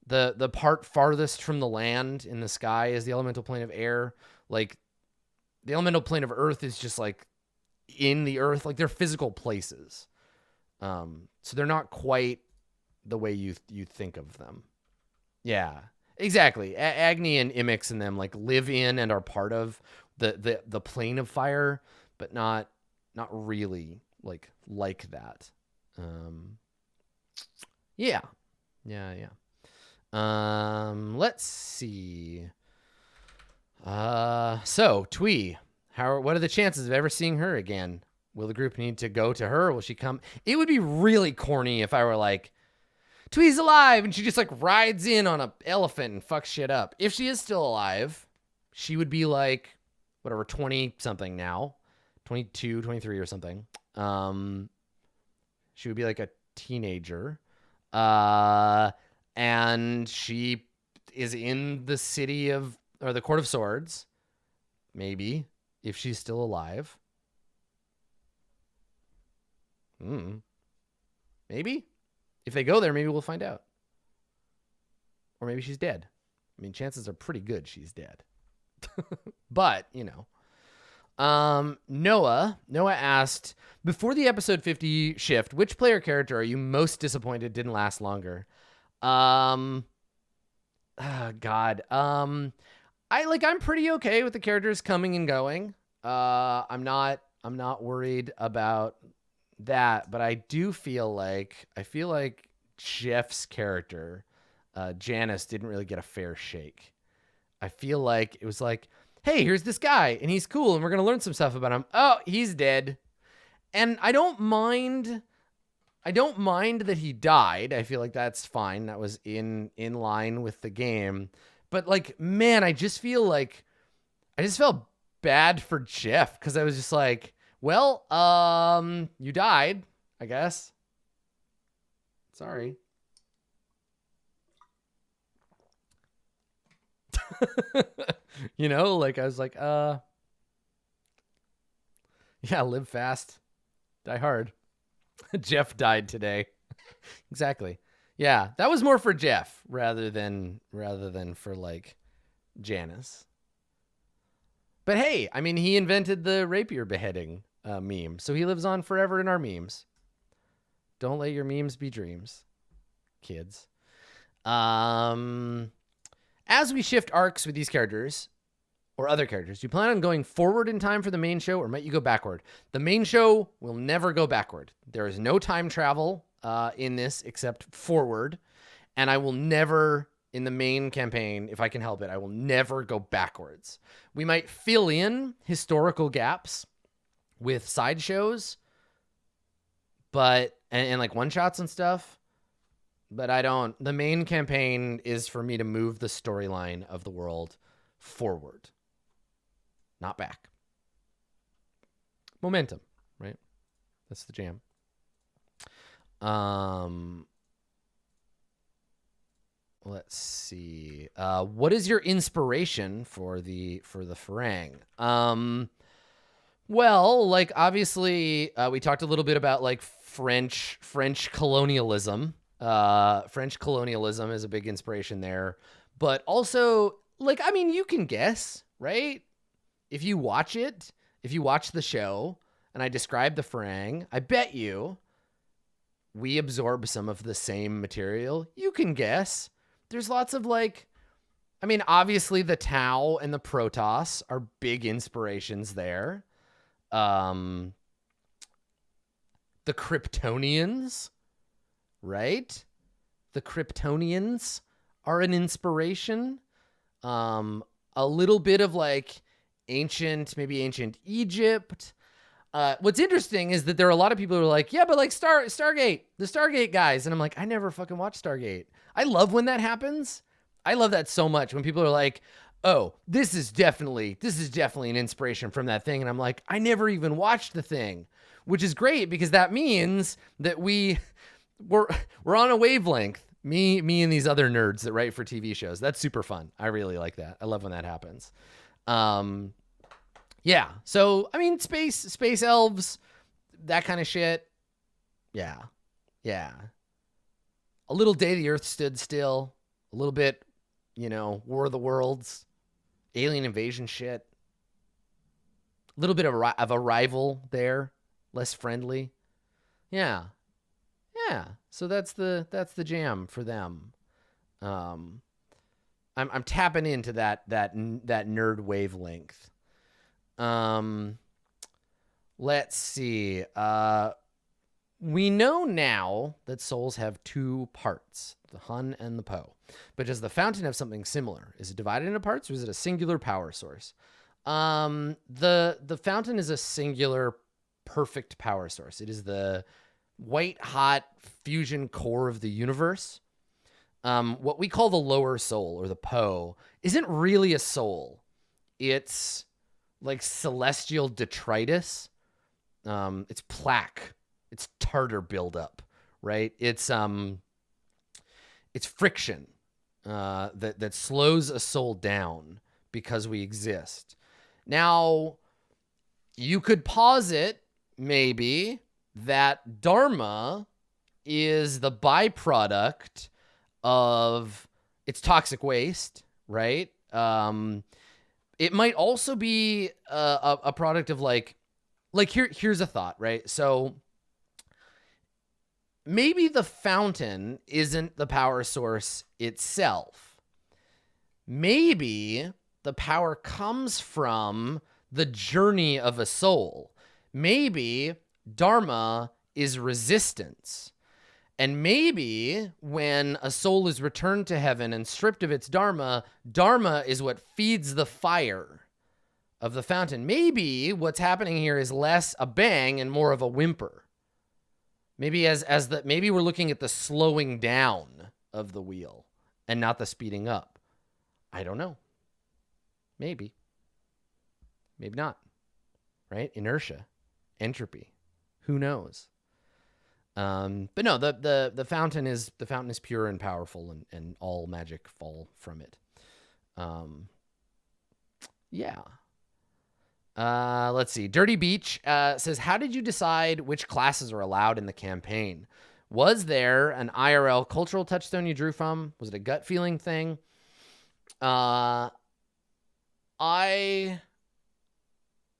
The part farthest from the land in the sky is the elemental plane of air. Like the elemental plane of earth is just like in the earth, like they're physical places. So they're not quite the way you think of them. Yeah, exactly. Agni and Imix and them like live in and are part of the plane of fire, but not really like that. Yeah. Let's see. So Twee, what are the chances of ever seeing her again? Will the group need to go to her? Will she come? It would be really corny if I were like, Twee's alive, and she just like rides in on an elephant and fucks shit up. If she is still alive, she would be like, whatever, 20 something now, 22, 23 or something. She would be like a teenager. And she is in the city of, or the Court of Swords, maybe, if she's still alive. Maybe. If they go there, maybe we'll find out. Or maybe she's dead. I mean, chances are pretty good she's dead. But, you know. Noah asked, before the episode 50 shift, which player character are you most disappointed didn't last longer? God. I'm pretty okay with the characters coming and going. I'm not worried about that, but I feel like Jeff's character, Janice, didn't really get a fair shake. I feel like it was like, hey, here's this guy, and he's cool, and we're going to learn some stuff about him. Oh, he's dead. And I don't mind that he died. I feel like that's fine. That was in line with the game. But like, man, I just felt bad for Jeff, because I was just like, well, you died, I guess. Sorry. You know, like I was like, yeah, live fast, die hard. Jeff died today. Exactly. Yeah, that was more for Jeff rather than for like Janice. But hey, I mean, he invented the rapier beheading meme, so he lives on forever in our memes. Don't let your memes be dreams, kids. As we shift arcs with these characters or other characters, do you plan on going forward in time for the main show, or might you go backward? The main show will never go backward. There is no time travel in this except forward, and I will never, in the main campaign, if I can help it, I will never go backwards. We might fill in historical gaps with sideshows, but and like one-shots and stuff. But the main campaign is for me to move the storyline of the world forward, not back. Momentum, right? That's the jam. Let's see. What is your inspiration for the Farang? Well, like obviously, we talked a little bit about like French colonialism. French colonialism is a big inspiration there, but also like, I mean, you can guess, right? If you watch the show and I describe the Farang, I bet you we absorb some of the same material. You can guess. There's lots of like, I mean, obviously the Tau and the Protoss are big inspirations there. The Kryptonians, right? The Kryptonians are an inspiration. A little bit of like maybe ancient Egypt. What's interesting is that there are a lot of people who are like, yeah, but like Stargate, the Stargate guys. And I'm like, I never fucking watched Stargate. I love when that happens. I love that so much when people are like, oh, this is definitely an inspiration from that thing. And I'm like, I never even watched the thing, which is great because that means that we're on a wavelength. Me and these other nerds that write for TV shows. That's super fun. I really like that. I love when that happens. Yeah. So, I mean, space elves, that kind of shit. Yeah. Yeah. A little Day the Earth Stood Still. A little bit, War of the Worlds. Alien invasion shit. A little bit of a rival there. Less friendly. Yeah. Yeah. So that's the jam for them. I'm tapping into that nerd wavelength. Let's see. We know now that souls have two parts, the Hun and the Po. But does the fountain have something similar? Is it divided into parts, or is it a singular power source? The fountain is a singular perfect power source. It is the white hot fusion core of the universe. What we call the lower soul, or the Po, isn't really a soul. It's like celestial detritus. It's plaque. It's tartar buildup, right? It's friction that slows a soul down because we exist. Now, you could posit maybe that Dharma is the byproduct of its toxic waste, right? It might also be a product of here's a thought, right? So maybe the fountain isn't the power source itself. Maybe the power comes from the journey of a soul. Maybe Dharma is resistance. And maybe when a soul is returned to heaven and stripped of its dharma, dharma is what feeds the fire of the fountain. Maybe what's happening here is less a bang and more of a whimper. Maybe maybe we're looking at the slowing down of the wheel and not the speeding up. I don't know. Maybe. Maybe not. Right? Inertia, entropy. Who knows? But no, the fountain is pure and powerful, and all magic fall from it. Yeah. Let's see. Dirty Beach says, how did you decide which classes are allowed in the campaign? Was there an IRL cultural touchstone you drew from? Was it a gut feeling thing?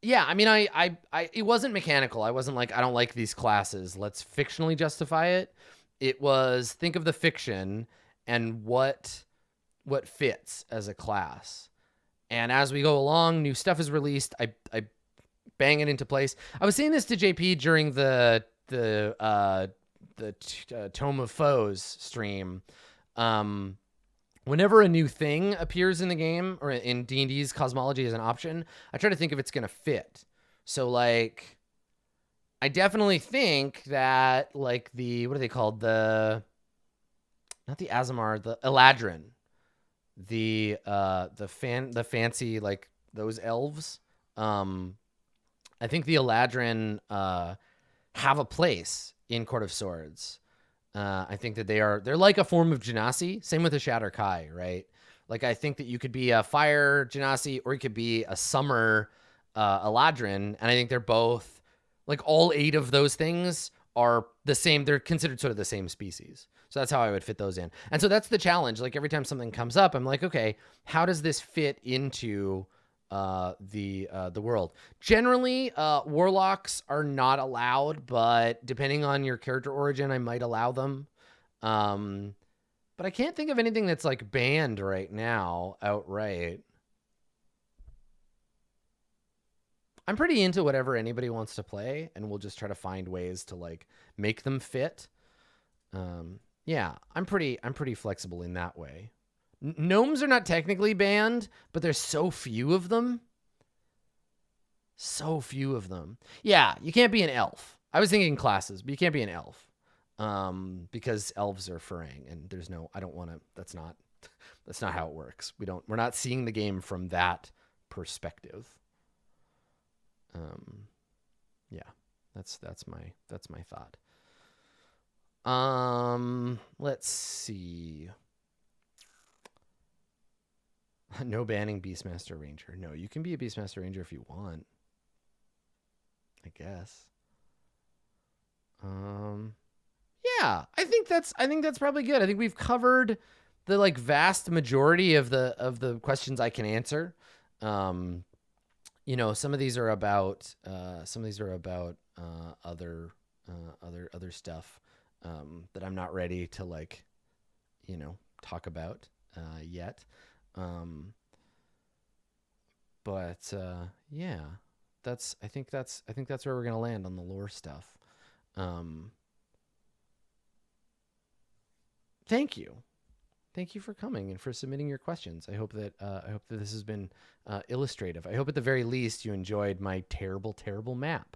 Yeah, I mean, it wasn't mechanical. I wasn't like, I don't like these classes, let's fictionally justify it. It was, think of the fiction and what fits as a class. And as we go along, new stuff is released. I bang it into place. I was saying this to JP during the Tome of Foes stream. Whenever a new thing appears in the game or in D&D's Cosmology as an option, I try to think if it's going to fit. So, like, I definitely think that, like, what are they called? Not the Azamar, the Eladrin. The fancy, like, those elves. I think the Eladrin have a place in Court of Swords. I think that they're like a form of Genasi. Same with the Shatter Kai, right? Like, I think that you could be a fire Genasi or you could be a summer Eladrin. And I think they're both, like, all 8 of those things are the same. They're considered sort of the same species. So that's how I would fit those in. And so that's the challenge. Like, every time something comes up, I'm like, okay, how does this fit into the world? Generally, warlocks are not allowed, but depending on your character origin, I might allow them. But I can't think of anything that's, like, banned right now outright. I'm pretty into whatever anybody wants to play, and we'll just try to find ways to, like, make them fit. Yeah, I'm pretty flexible in that way. Gnomes are not technically banned, but there's so few of them. So few of them. Yeah, you can't be an elf. I was thinking classes, but you can't be an elf. Because elves are Farang, and there's no, I don't want to, that's not how it works. We're not seeing the game from that perspective. Yeah, that's my thought. Let's see. No banning Beastmaster Ranger. No, you can be a Beastmaster Ranger if you want, I guess. Yeah, I think that's probably good. I think we've covered the, like, vast majority of the questions I can answer. You know, some of these are about other stuff that I'm not ready to, like, you know, talk about yet. But yeah, I think that's where we're gonna land on the lore stuff. Thank you for coming and for submitting your questions. I hope that this has been illustrative. I hope at the very least you enjoyed my terrible map.